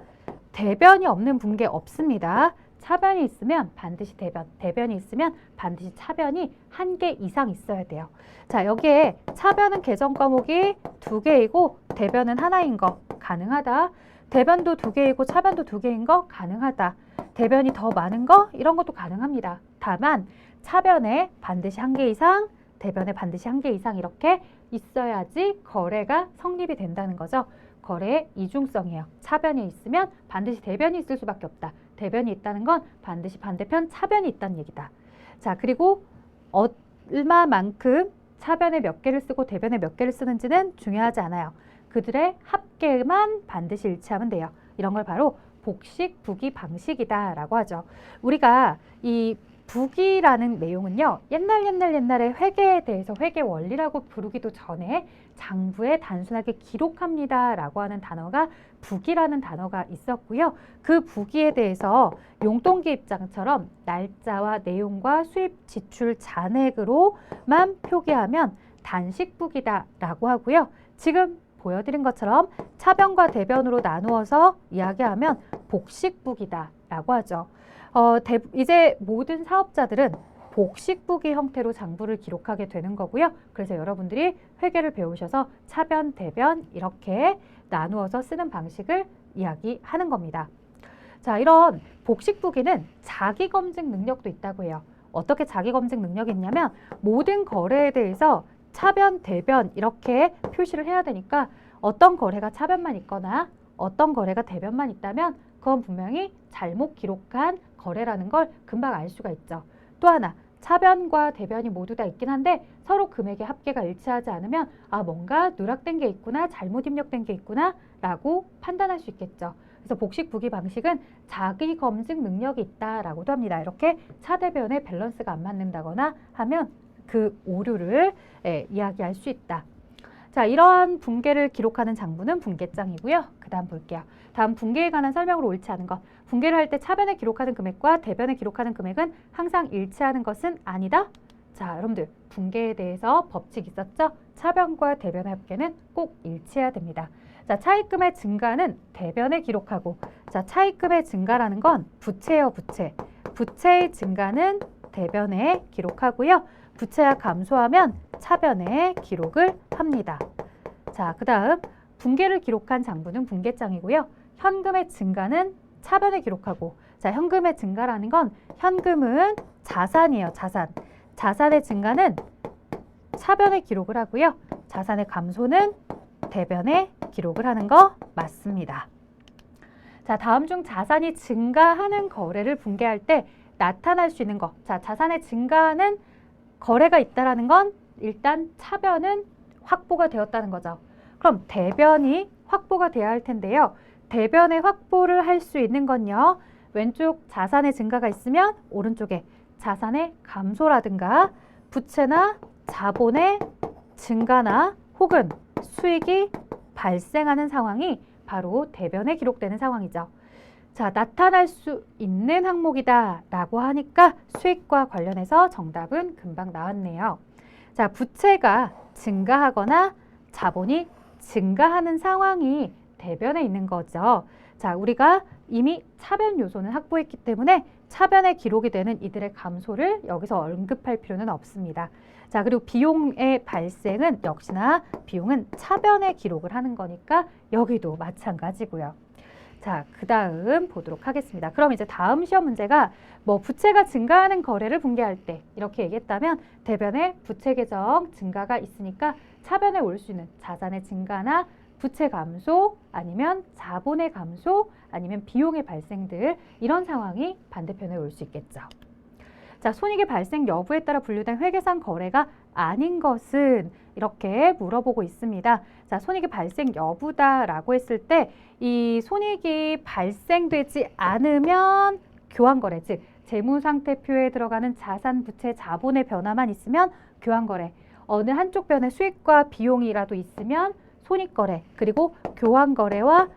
대변이 없는 분계 없습니다. 차변이 있으면 반드시 대변, 대변이 있으면 반드시 차변이 한 개 이상 있어야 돼요. 자, 여기에 차변은 계정 과목이 2개이고 대변은 하나인 거 가능하다. 대변도 2개이고 차변도 2개인 거 가능하다. 대변이 더 많은 거 이런 것도 가능합니다. 다만 차변에 반드시 1개 이상, 대변에 반드시 1개 이상 이렇게 있어야지 거래가 성립이 된다는 거죠. 거래의 이중성이에요. 차변이 있으면 반드시 대변이 있을 수밖에 없다. 대변이 있다는 건 반드시 반대편 차변이 있다는 얘기다. 자, 그리고 얼마만큼 차변에 몇 개를 쓰고 대변에 몇 개를 쓰는지는 중요하지 않아요. 그들의 합계만 반드시 일치하면 돼요. 이런 걸 바로 복식, 부기 방식이다 라고 하죠. 우리가 이 부기라는 내용은요, 옛날에 회계에 대해서 회계 원리라고 부르기도 전에 장부에 단순하게 기록합니다 라고 하는 단어가 부기라는 단어가 있었고요. 그 부기에 대해서 용돈기 입장처럼 날짜와 내용과 수입 지출 잔액으로만 표기하면 단식부기다 라고 하고요. 지금 보여드린 것처럼 차변과 대변으로 나누어서 이야기하면 복식부기다 라고 하죠. 이제 모든 사업자들은 복식부기 형태로 장부를 기록하게 되는 거고요. 그래서 여러분들이 회계를 배우셔서 차변, 대변 이렇게 나누어서 쓰는 방식을 이야기하는 겁니다. 자, 이런 복식부기는 자기검증 능력도 있다고 해요. 어떻게 자기검증 능력이 있냐면 모든 거래에 대해서 차변, 대변 이렇게 표시를 해야 되니까 어떤 거래가 차변만 있거나 어떤 거래가 대변만 있다면 그건 분명히 잘못 기록한 거래라는 걸 금방 알 수가 있죠. 또 하나, 차변과 대변이 모두 다 있긴 한데 서로 금액의 합계가 일치하지 않으면 뭔가 누락된 게 있구나, 잘못 입력된 게 있구나 라고 판단할 수 있겠죠. 그래서 복식 부기 방식은 자기 검증 능력이 있다라고도 합니다. 이렇게 차대변의 밸런스가 안 맞는다거나 하면 그 오류를 이야기할 수 있다. 자, 이러한 붕괴를 기록하는 장부는 붕괴장이고요. 그 다음 볼게요. 다음 붕괴에 관한 설명으로 옳지 않은 것. 붕괴를 할 때 차변에 기록하는 금액과 대변에 기록하는 금액은 항상 일치하는 것은 아니다. 자, 여러분들 붕괴에 대해서 법칙 있었죠? 차변과 대변의 합계는 꼭 일치해야 됩니다. 자, 차입금의 증가는 대변에 기록하고, 자, 차입금의 증가라는 건 부채예요, 부채. 부채의 증가는 대변에 기록하고요. 부채가 감소하면 차변에 기록을 합니다. 자, 그 다음 붕괴를 기록한 장부는 붕괴장이고요. 현금의 증가는 차변에 기록하고, 자, 현금의 증가라는 건 현금은 자산이에요, 자산. 자산의 증가는 차변에 기록을 하고요. 자산의 감소는 대변에 기록을 하는 거 맞습니다. 자, 다음 중 자산이 증가하는 거래를 붕괴할 때 나타날 수 있는 거. 자, 자산의 증가는 거래가 있다라는 건 일단 차변은 확보가 되었다는 거죠. 그럼 대변이 확보가 되어야 할 텐데요. 대변의 확보를 할 수 있는 건요. 왼쪽 자산의 증가가 있으면 오른쪽에 자산의 감소라든가 부채나 자본의 증가나 혹은 수익이 발생하는 상황이 바로 대변에 기록되는 상황이죠. 자, 나타날 수 있는 항목이다 라고 하니까 수익과 관련해서 정답은 금방 나왔네요. 자, 부채가 증가하거나 자본이 증가하는 상황이 대변에 있는 거죠. 자, 우리가 이미 차변 요소는 확보했기 때문에 차변에 기록이 되는 이들의 감소를 여기서 언급할 필요는 없습니다. 자, 그리고 비용의 발생은 역시나 비용은 차변에 기록을 하는 거니까 여기도 마찬가지고요. 자, 그 다음 보도록 하겠습니다. 그럼 이제 다음 시험 문제가 부채가 증가하는 거래를 붕괴할 때 이렇게 얘기했다면 대변에 부채 계정 증가가 있으니까 차변에 올 수 있는 자산의 증가나 부채 감소 아니면 자본의 감소 아니면 비용의 발생들 이런 상황이 반대편에 올 수 있겠죠. 자, 손익의 발생 여부에 따라 분류된 회계상 거래가 아닌 것은 이렇게 물어보고 있습니다. 자, 손익의 발생 여부다라고 했을 때 이 손익이 발생되지 않으면 교환거래, 즉 재무상태표에 들어가는 자산, 부채, 자본의 변화만 있으면 교환거래, 어느 한쪽 변에 수익과 비용이라도 있으면 손익거래, 그리고 교환거래와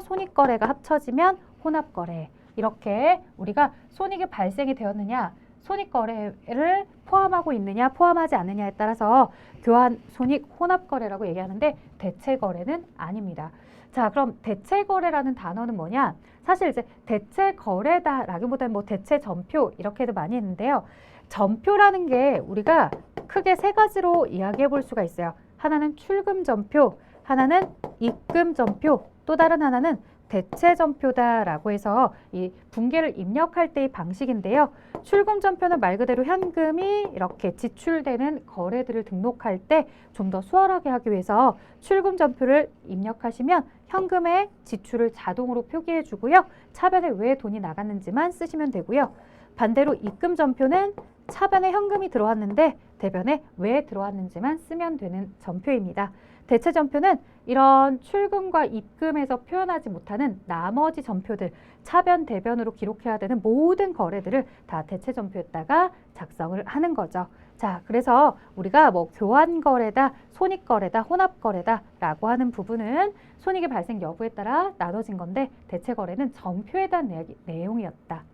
손익거래가 합쳐지면 혼합거래. 이렇게 우리가 손익이 발생이 되었느냐, 손익거래를 포함하고 있느냐, 포함하지 않느냐에 따라서 교환, 손익, 혼합거래라고 얘기하는데 대체거래는 아닙니다. 자, 그럼 대체거래라는 단어는 뭐냐? 사실 이제 대체거래다라기보다는 대체전표 이렇게도 많이 했는데요. 전표라는 게 우리가 크게 세 가지로 이야기해 볼 수가 있어요. 하나는 출금전표, 하나는 입금전표, 또 다른 하나는 대체전표다라고 해서 이 붕괴를 입력할 때의 방식인데요. 출금전표는 말 그대로 현금이 이렇게 지출되는 거래들을 등록할 때 좀 더 수월하게 하기 위해서 출금전표를 입력하시면 현금의 지출을 자동으로 표기해 주고요. 차변에 왜 돈이 나갔는지만 쓰시면 되고요. 반대로 입금전표는 차변에 현금이 들어왔는데 대변에 왜 들어왔는지만 쓰면 되는 전표입니다. 대체전표는 이런 출금과 입금에서 표현하지 못하는 나머지 전표들, 차변, 대변으로 기록해야 되는 모든 거래들을 다 대체전표에다가 작성을 하는 거죠. 자, 그래서 우리가 교환거래다, 손익거래다, 혼합거래다 라고 하는 부분은 손익의 발생 여부에 따라 나눠진 건데 대체거래는 전표에 대한 내용이었다.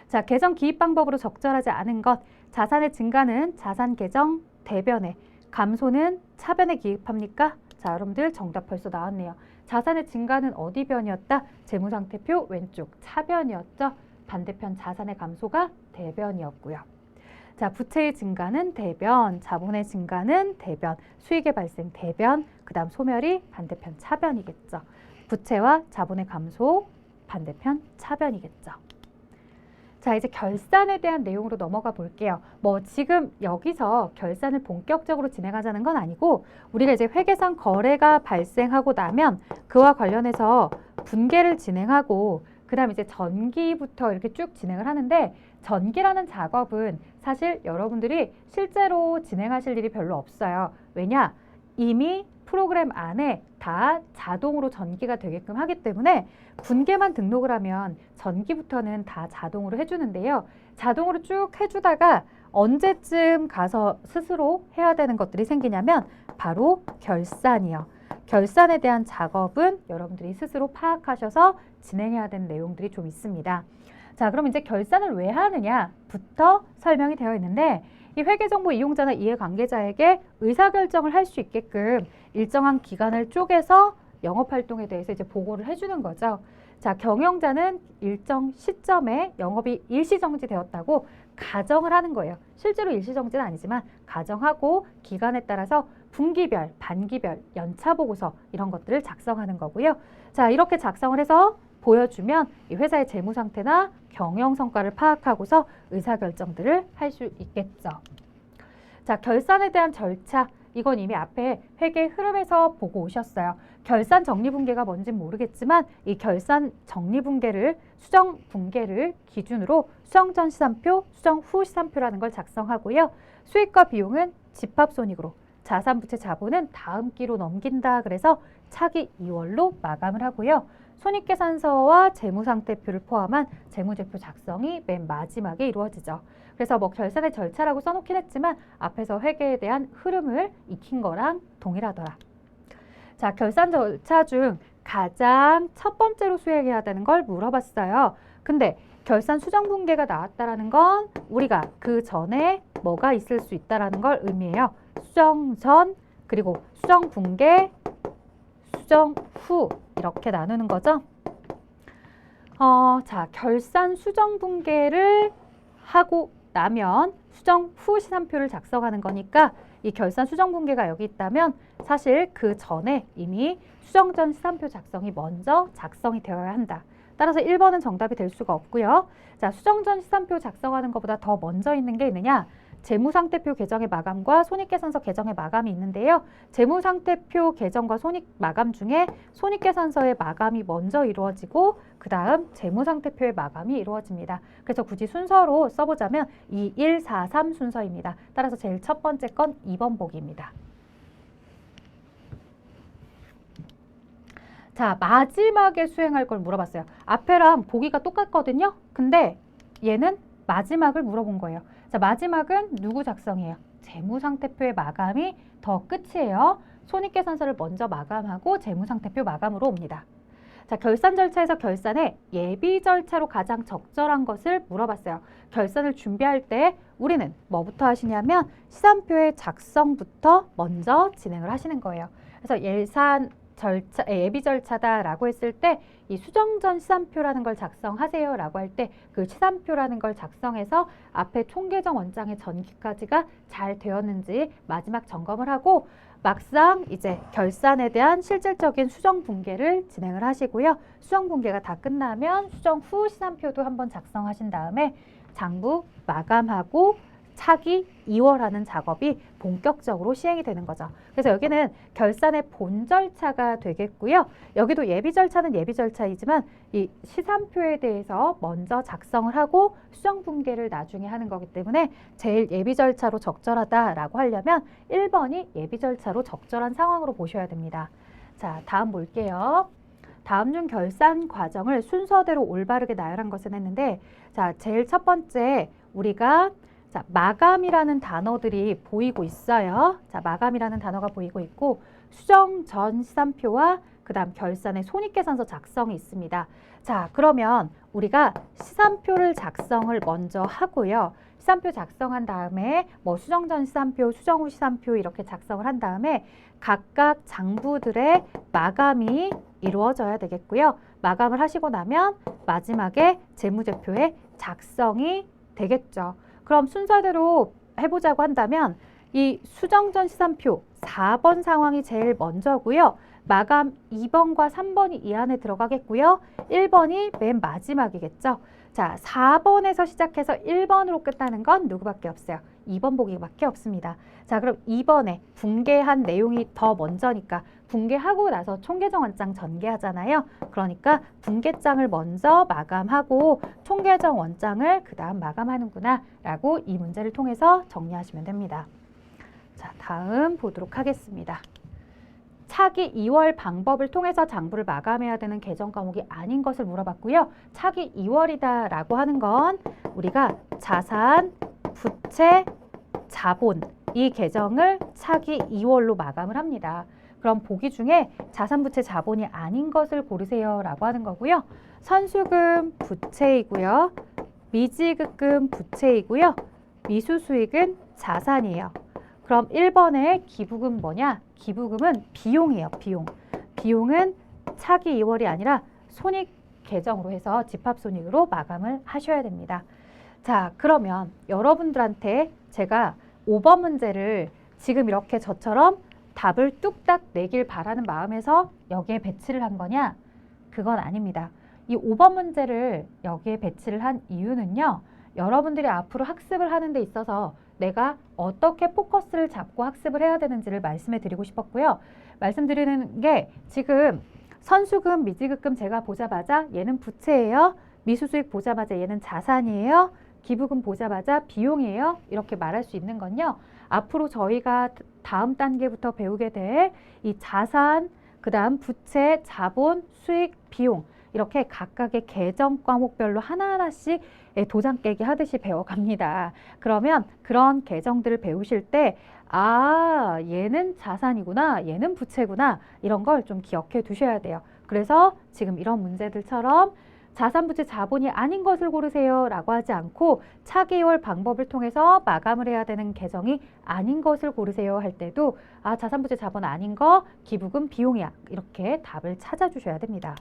자, 계정 기입 방법으로 적절하지 않은 것. 자산의 증가는 자산 계정 대변에, 감소는 차변에 기입합니까? 자, 여러분들 정답 벌써 나왔네요. 자산의 증가는 어디 변이었다? 재무상태표 왼쪽 차변이었죠. 반대편 자산의 감소가 대변이었고요. 자, 부채의 증가는 대변, 자본의 증가는 대변, 수익의 발생 대변, 그 다음 소멸이 반대편 차변이겠죠. 부채와 자본의 감소, 반대편 차변이겠죠. 자, 이제 결산에 대한 내용으로 넘어가 볼게요. 뭐 지금 여기서 결산을 본격적으로 진행하자는 건 아니고 우리가 이제 회계상 거래가 발생하고 나면 그와 관련해서 분계를 진행하고 그 다음 이제 전기부터 이렇게 쭉 진행을 하는데 전기라는 작업은 사실 여러분들이 실제로 진행하실 일이 별로 없어요. 왜냐? 이미 프로그램 안에 다 자동으로 전기가 되게끔 하기 때문에 분계만 등록을 하면 전기부터는 다 자동으로 해주는데요. 자동으로 쭉 해주다가 언제쯤 가서 스스로 해야 되는 것들이 생기냐면 바로 결산이요. 결산에 대한 작업은 여러분들이 스스로 파악하셔서 진행해야 되는 내용들이 좀 있습니다. 자, 그럼 이제 결산을 왜 하느냐부터 설명이 되어 있는데 이 회계정보 이용자나 이해관계자에게 의사결정을 할 수 있게끔 일정한 기간을 쪼개서 영업활동에 대해서 이제 보고를 해주는 거죠. 자, 경영자는 일정 시점에 영업이 일시정지되었다고 가정을 하는 거예요. 실제로 일시정지는 아니지만 가정하고 기간에 따라서 분기별, 반기별, 연차보고서 이런 것들을 작성하는 거고요. 자, 이렇게 작성을 해서 보여주면 이 회사의 재무 상태나 경영 성과를 파악하고서 의사결정들을 할 수 있겠죠. 자, 결산에 대한 절차, 이건 이미 앞에 회계 흐름에서 보고 오셨어요. 결산 정리분계가 뭔지는 모르겠지만 이 결산 정리분계를 수정분계를 기준으로 수정 전 시산표, 수정 후 시산표라는 걸 작성하고요. 수익과 비용은 집합손익으로, 자산부채 자본은 다음 기로 넘긴다. 그래서 차기 2월로 마감을 하고요. 손익계산서와 재무상태표를 포함한 재무제표 작성이 맨 마지막에 이루어지죠. 그래서 뭐 결산의 절차라고 써놓긴 했지만 앞에서 회계에 대한 흐름을 익힌 거랑 동일하더라. 자, 결산 절차 중 가장 첫 번째로 수행해야 되는 걸 물어봤어요. 근데 결산 수정분계가 나왔다라는 건 우리가 그 전에 뭐가 있을 수 있다라는 걸 의미해요. 수정 전, 그리고 수정분계, 수정 후 이렇게 나누는 거죠. 자, 결산 수정분계를 하고 나면 수정 후 시산표를 작성하는 거니까 이 결산 수정분계가 여기 있다면 사실 그 전에 이미 수정 전 시산표 작성이 먼저 작성이 되어야 한다. 따라서 1번은 정답이 될 수가 없고요. 자, 수정 전 시산표 작성하는 것보다 더 먼저 있는 게 있느냐? 재무상태표 개정의 마감과 손익계산서 개정의 마감이 있는데요. 재무상태표 개정과 손익 마감 중에 손익계산서의 마감이 먼저 이루어지고 그 다음 재무상태표의 마감이 이루어집니다. 그래서 굳이 순서로 써보자면 2, 1, 4, 3 순서입니다. 따라서 제일 첫 번째 건 2번 보기입니다. 자, 마지막에 수행할 걸 물어봤어요. 앞에랑 보기가 똑같거든요. 근데 얘는 마지막을 물어본 거예요. 자, 마지막은 누구 작성이에요? 재무상태표의 마감이 더 끝이에요. 손익계산서를 먼저 마감하고 재무상태표 마감으로 옵니다. 자, 결산 절차에서 결산의 예비 절차로 가장 적절한 것을 물어봤어요. 결산을 준비할 때 우리는 뭐부터 하시냐면 시산표의 작성부터 먼저 진행을 하시는 거예요. 그래서 예비 절차다라고 했을 때 이 수정 전 시산표라는 걸 작성하세요라고 할 때 그 시산표라는 걸 작성해서 앞에 총계정 원장의 전기까지가 잘 되었는지 마지막 점검을 하고 막상 이제 결산에 대한 실질적인 수정 분계를 진행을 하시고요. 수정 분계가 다 끝나면 수정 후 시산표도 한번 작성하신 다음에 장부 마감하고 차기 2월 하는 작업이 본격적으로 시행이 되는 거죠. 그래서 여기는 결산의 본 절차가 되겠고요. 여기도 예비 절차는 예비 절차이지만 이 시산표에 대해서 먼저 작성을 하고 수정 분계를 나중에 하는 거기 때문에 제일 예비 절차로 적절하다라고 하려면 1번이 예비 절차로 적절한 상황으로 보셔야 됩니다. 자, 다음 볼게요. 다음 중 결산 과정을 순서대로 올바르게 나열한 것은 했는데 자, 제일 첫 번째 우리가 자, 마감이라는 단어들이 보이고 있어요. 자, 마감이라는 단어가 보이고 있고 수정 전 시산표와 그 다음 결산의 손익계산서 작성이 있습니다. 자, 그러면 우리가 시산표를 작성을 먼저 하고요. 시산표 작성한 다음에 뭐 수정 전 시산표, 수정 후 시산표 이렇게 작성을 한 다음에 각각 장부들의 마감이 이루어져야 되겠고요. 마감을 하시고 나면 마지막에 재무제표의 작성이 되겠죠. 그럼 순서대로 해보자고 한다면 이 수정 전 시산표 4번 상황이 제일 먼저고요. 마감 2번과 3번이 이 안에 들어가겠고요. 1번이 맨 마지막이겠죠. 자, 4번에서 시작해서 1번으로 끝나는 건 누구밖에 없어요? 2번 보기밖에 없습니다. 자, 그럼 2번에 분계한 내용이 더 먼저니까 분계하고 나서 총계정원장 전개하잖아요. 그러니까 분계장을 먼저 마감하고 총계정 원장을 그 다음 마감하는구나 라고 이 문제를 통해서 정리하시면 됩니다. 자, 다음 보도록 하겠습니다. 차기 2월 방법을 통해서 장부를 마감해야 되는 계정 과목이 아닌 것을 물어봤고요. 차기 2월이다 라고 하는 건 우리가 자산, 부채, 자본 이 계정을 차기 2월로 마감을 합니다. 그럼 보기 중에 자산, 부채, 자본이 아닌 것을 고르세요 라고 하는 거고요. 선수금 부채이고요. 미지급금 부채이고요. 미수수익은 자산이에요. 그럼 1번의 기부금 뭐냐? 기부금은 비용이에요. 비용. 비용은 차기 2월이 아니라 손익 계정으로 해서 집합손익으로 마감을 하셔야 됩니다. 자, 그러면 여러분들한테 제가 5번 문제를 지금 이렇게 저처럼 답을 뚝딱 내길 바라는 마음에서 여기에 배치를 한 거냐? 그건 아닙니다. 이 5번 문제를 여기에 배치를 한 이유는요. 여러분들이 앞으로 학습을 하는 데 있어서 내가 어떻게 포커스를 잡고 학습을 해야 되는지를 말씀해 드리고 싶었고요. 말씀드리는 게 지금 선수금, 미지급금 제가 보자마자 얘는 부채예요. 미수수익 보자마자 얘는 자산이에요. 기부금 보자마자 비용이에요. 이렇게 말할 수 있는 건요. 앞으로 저희가 다음 단계부터 배우게 될 이 자산, 그 다음 부채, 자본, 수익, 비용 이렇게 각각의 계정 과목별로 하나하나씩 도장 깨기 하듯이 배워갑니다. 그러면 그런 계정들을 배우실 때 아, 얘는 자산이구나, 얘는 부채구나 이런 걸 좀 기억해 두셔야 돼요. 그래서 지금 이런 문제들처럼 자산, 부채, 자본이 아닌 것을 고르세요 라고 하지 않고 차기 2월 방법을 통해서 마감을 해야 되는 계정이 아닌 것을 고르세요 할 때도 아, 자산, 부채, 자본 아닌 거 기부금, 비용이야 이렇게 답을 찾아주셔야 됩니다.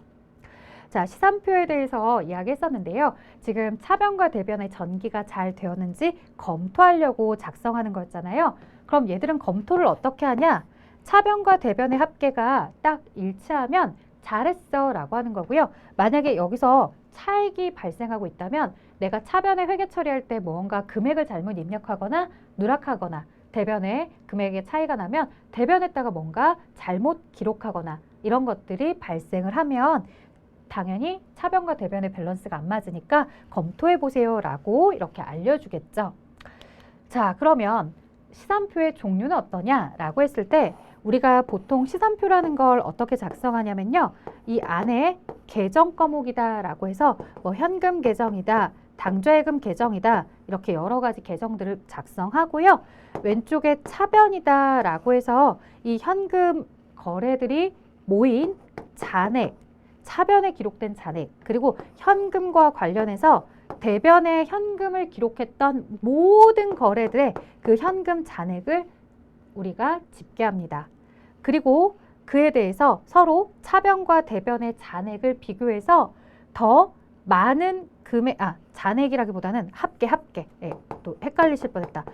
자, 시산표에 대해서 이야기했었는데요. 지금 차변과 대변의 전기가 잘 되었는지 검토하려고 작성하는 거였잖아요. 그럼 얘들은 검토를 어떻게 하냐? 차변과 대변의 합계가 딱 일치하면 잘했어 라고 하는 거고요. 만약에 여기서 차익이 발생하고 있다면 내가 차변의 회계 처리할 때 무언가 금액을 잘못 입력하거나 누락하거나 대변에 금액의 차이가 나면 대변에다가 뭔가 잘못 기록하거나 이런 것들이 발생을 하면 당연히 차변과 대변의 밸런스가 안 맞으니까 검토해 보세요 라고 이렇게 알려주겠죠. 자, 그러면 시산표의 종류는 어떠냐 라고 했을 때 우리가 보통 시산표라는 걸 어떻게 작성하냐면요. 이 안에 계정 과목이다 라고 해서 뭐 현금 계정이다, 당좌예금 계정이다 이렇게 여러 가지 계정들을 작성하고요. 왼쪽에 차변이다 라고 해서 이 현금 거래들이 모인 잔액, 차변에 기록된 잔액, 그리고 현금과 관련해서 대변에 현금을 기록했던 모든 거래들의 그 현금 잔액을 우리가 집계합니다. 그리고 그에 대해서 서로 차변과 대변의 잔액을 비교해서 더 많은 금액, 잔액이라기보다는 합계. 예, 또 헷갈리실 뻔했다.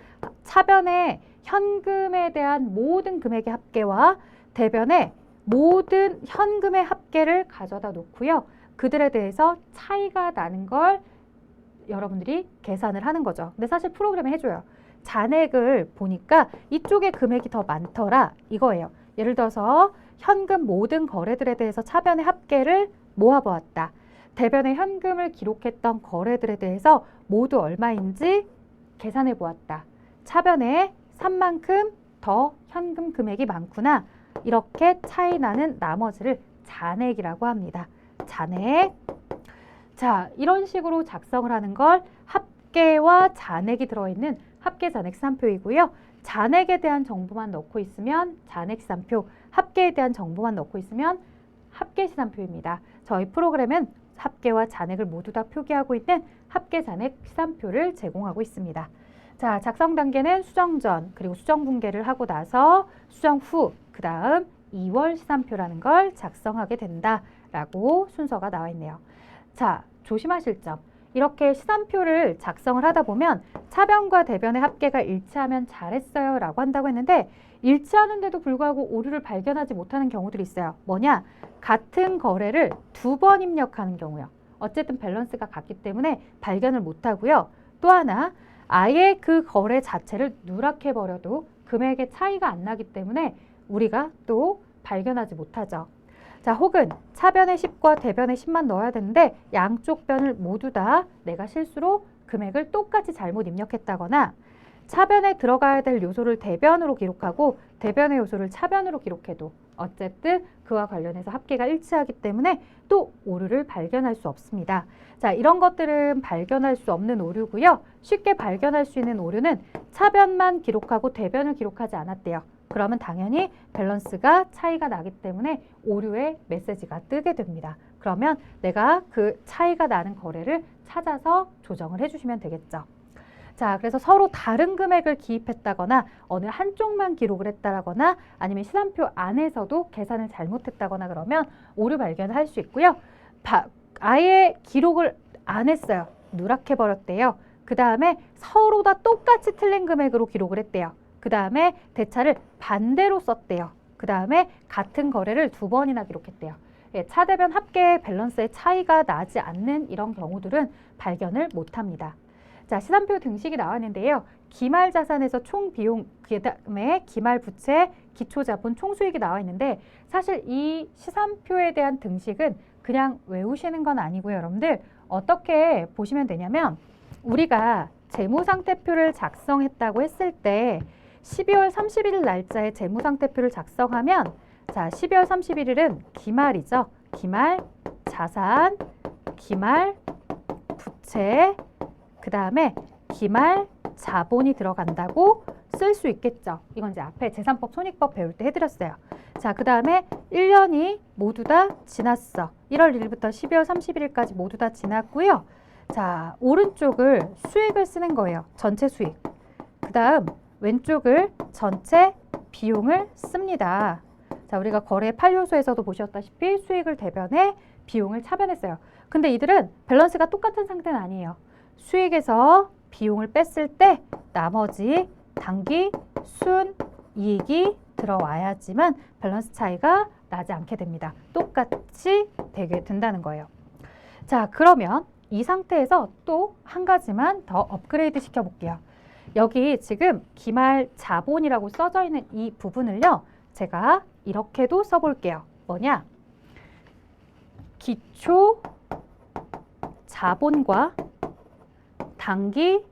차변의 현금에 대한 모든 금액의 합계와 대변의 모든 현금의 합계를 가져다 놓고요. 그들에 대해서 차이가 나는 걸 여러분들이 계산을 하는 거죠. 근데 사실 프로그램에 해줘요. 잔액을 보니까 이쪽에 금액이 더 많더라 이거예요. 예를 들어서 현금 모든 거래들에 대해서 차변의 합계를 모아보았다. 대변의 현금을 기록했던 거래들에 대해서 모두 얼마인지 계산해 보았다. 차변에 산 만큼 더 현금 금액이 많구나. 이렇게 차이 나는 나머지를 잔액이라고 합니다. 잔액. 자, 이런 식으로 작성을 하는 걸 합계와 잔액이 들어있는 합계 잔액 시산표이고요. 잔액에 대한 정보만 넣고 있으면 잔액 시산표, 합계에 대한 정보만 넣고 있으면 합계 시산표입니다. 저희 프로그램은 합계와 잔액을 모두 다 표기하고 있는 합계 잔액 시산표를 제공하고 있습니다. 자, 작성 단계는 수정 전, 그리고 수정 분계를 하고 나서 수정 후, 그 다음 2월 시산표라는 걸 작성하게 된다라고 순서가 나와 있네요. 자, 조심하실 점. 이렇게 시산표를 작성을 하다 보면 차변과 대변의 합계가 일치하면 잘했어요 라고 한다고 했는데 일치하는데도 불구하고 오류를 발견하지 못하는 경우들이 있어요. 뭐냐? 같은 거래를 2번 입력하는 경우요. 어쨌든 밸런스가 같기 때문에 발견을 못하고요. 또 하나, 아예 그 거래 자체를 누락해버려도 금액의 차이가 안 나기 때문에 우리가 또 발견하지 못하죠. 자, 혹은 차변의 10과 대변의 10만 넣어야 되는데 양쪽 변을 모두 다 내가 실수로 금액을 똑같이 잘못 입력했다거나 차변에 들어가야 될 요소를 대변으로 기록하고 대변의 요소를 차변으로 기록해도 어쨌든 그와 관련해서 합계가 일치하기 때문에 또 오류를 발견할 수 없습니다. 자, 이런 것들은 발견할 수 없는 오류고요. 쉽게 발견할 수 있는 오류는 차변만 기록하고 대변을 기록하지 않았대요. 그러면 당연히 밸런스가 차이가 나기 때문에 오류의 메시지가 뜨게 됩니다. 그러면 내가 그 차이가 나는 거래를 찾아서 조정을 해주시면 되겠죠. 자, 그래서 서로 다른 금액을 기입했다거나 어느 한쪽만 기록을 했다거나 아니면 시산표 안에서도 계산을 잘못했다거나 그러면 오류 발견을 할 수 있고요. 아예 기록을 안 했어요. 누락해버렸대요. 그 다음에 서로 다 똑같이 틀린 금액으로 기록을 했대요. 그 다음에 대차를 반대로 썼대요. 그 다음에 같은 거래를 2번이나 기록했대요. 예, 차대변 합계 밸런스의 차이가 나지 않는 이런 경우들은 발견을 못합니다. 자, 시산표 등식이 나왔는데요. 기말 자산에서 총 비용, 그 다음에 기말 부채, 기초자본, 총수익이 나와 있는데 사실 이 시산표에 대한 등식은 그냥 외우시는 건 아니고요. 여러분들 어떻게 보시면 되냐면 우리가 재무상태표를 작성했다고 했을 때 12월 31일 날짜에 재무상태표를 작성하면 자, 12월 31일은 기말이죠. 기말 자산, 기말 부채, 그 다음에 기말 자본이 들어간다고 쓸 수 있겠죠. 이건 이제 앞에 재산법, 손익법 배울 때 해드렸어요. 자, 그 다음에 1년이 모두 다 지났어. 1월 1일부터 12월 31일까지 모두 다 지났고요. 자, 오른쪽을 수익을 쓰는 거예요. 전체 수익. 그 다음 왼쪽을 전체 비용을 씁니다. 자, 우리가 거래 8요소에서도 보셨다시피 수익을 대변해 비용을 차변했어요. 근데 이들은 밸런스가 똑같은 상태는 아니에요. 수익에서 비용을 뺐을 때 나머지 당기 순이익이 들어와야지만 밸런스 차이가 나지 않게 됩니다. 똑같이 되게 된다는 거예요. 자, 그러면 이 상태에서 또 한 가지만 더 업그레이드 시켜볼게요. 여기 지금 기말 자본이라고 써져 있는 이 부분을요. 제가 이렇게도 써볼게요. 뭐냐? 기초 자본과 당기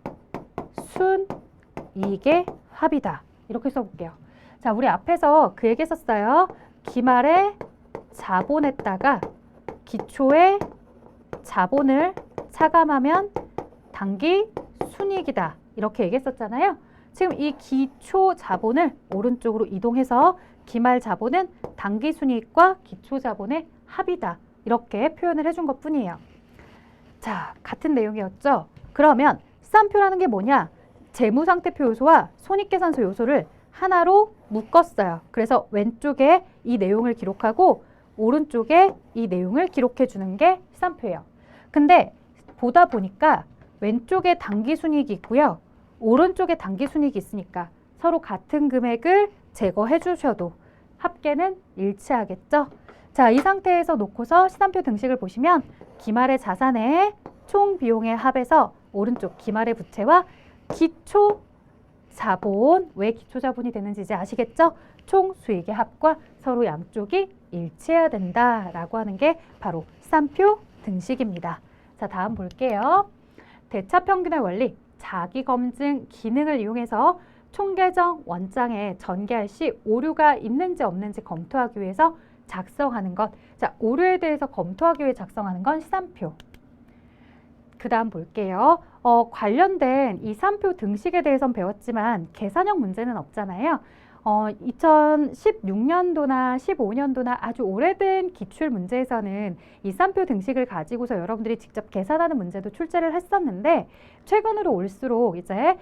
순이익의 합이다. 이렇게 써볼게요. 자, 우리 앞에서 그 얘기 했었어요. 기말의 자본에다가 기초의 자본을 차감하면 당기 순이익이다. 이렇게 얘기했었잖아요. 지금 이 기초 자본을 오른쪽으로 이동해서 기말 자본은 당기 순이익과 기초 자본의 합이다. 이렇게 표현을 해준 것 뿐이에요. 자, 같은 내용이었죠. 그러면 시산표라는 게 뭐냐? 재무상태표 요소와 손익계산서 요소를 하나로 묶었어요. 그래서 왼쪽에 이 내용을 기록하고 오른쪽에 이 내용을 기록해 주는 게 시산표예요. 근데 보다 보니까 왼쪽에 당기순이익이 있고요. 오른쪽에 당기순이익이 있으니까 서로 같은 금액을 제거해 주셔도 합계는 일치하겠죠. 자, 이 상태에서 놓고서 시산표 등식을 보시면 기말의 자산의 총 비용의 합에서 오른쪽 기말의 부채와 기초 자본, 왜 기초 자본이 되는지 이제 아시겠죠? 총 수익의 합과 서로 양쪽이 일치해야 된다라고 하는 게 바로 시산표 등식입니다. 자, 다음 볼게요. 대차평균의 원리, 자기검증 기능을 이용해서 총계정 원장에 전개할 시 오류가 있는지 없는지 검토하기 위해서 작성하는 것. 자, 오류에 대해서 검토하기 위해 작성하는 건 시산표. 그 다음 볼게요. 관련된 이 시산표 등식에 대해서는 배웠지만 계산형 문제는 없잖아요. 2016년도나 15년도나 아주 오래된 기출 문제에서는 이 쌈표 등식을 가지고서 여러분들이 직접 계산하는 문제도 출제를 했었는데 최근으로 올수록 이제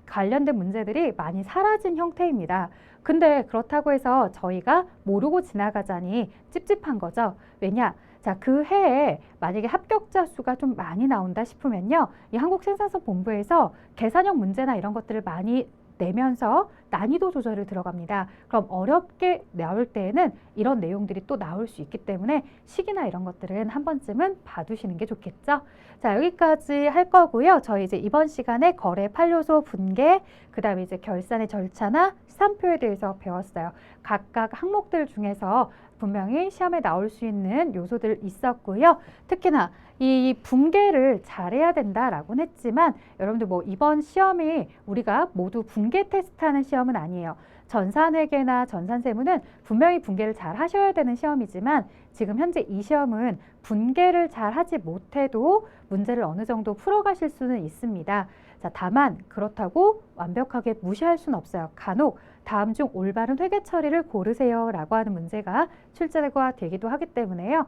관련된 문제들이 많이 사라진 형태입니다. 근데 그렇다고 해서 저희가 모르고 지나가자니 찝찝한 거죠. 왜냐? 자, 그 해에 만약에 합격자 수가 좀 많이 나온다 싶으면요. 이 한국생산성본부에서 계산형 문제나 이런 것들을 많이 내면서 난이도 조절을 들어갑니다. 그럼 어렵게 나올 때에는 이런 내용들이 또 나올 수 있기 때문에 시기나 이런 것들은 한 번쯤은 봐두시는 게 좋겠죠. 자, 여기까지 할 거고요. 저희 이제 이번 시간에 거래 판료소 분계, 그 다음에 이제 결산의 절차나 시산표에 대해서 배웠어요. 각각 항목들 중에서 분명히 시험에 나올 수 있는 요소들 있었고요. 특히나 이 분계를 잘해야 된다라고는 했지만 여러분들 뭐 이번 시험이 우리가 모두 분계 테스트하는 시험은 아니에요. 전산회계나 전산세무는 분명히 분계를 잘 하셔야 되는 시험이지만 지금 현재 이 시험은 분계를 잘 하지 못해도 문제를 어느 정도 풀어가실 수는 있습니다. 자, 다만 그렇다고 완벽하게 무시할 수는 없어요. 간혹 다음 중 올바른 회계 처리를 고르세요 라고 하는 문제가 출제가 되기도 하기 때문에요.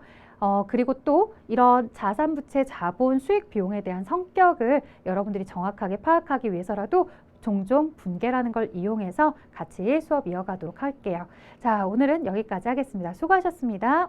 그리고 또 이런 자산부채 자본 수익 비용에 대한 성격을 여러분들이 정확하게 파악하기 위해서라도 종종 분계라는 걸 이용해서 같이 수업 이어가도록 할게요. 자, 오늘은 여기까지 하겠습니다. 수고하셨습니다.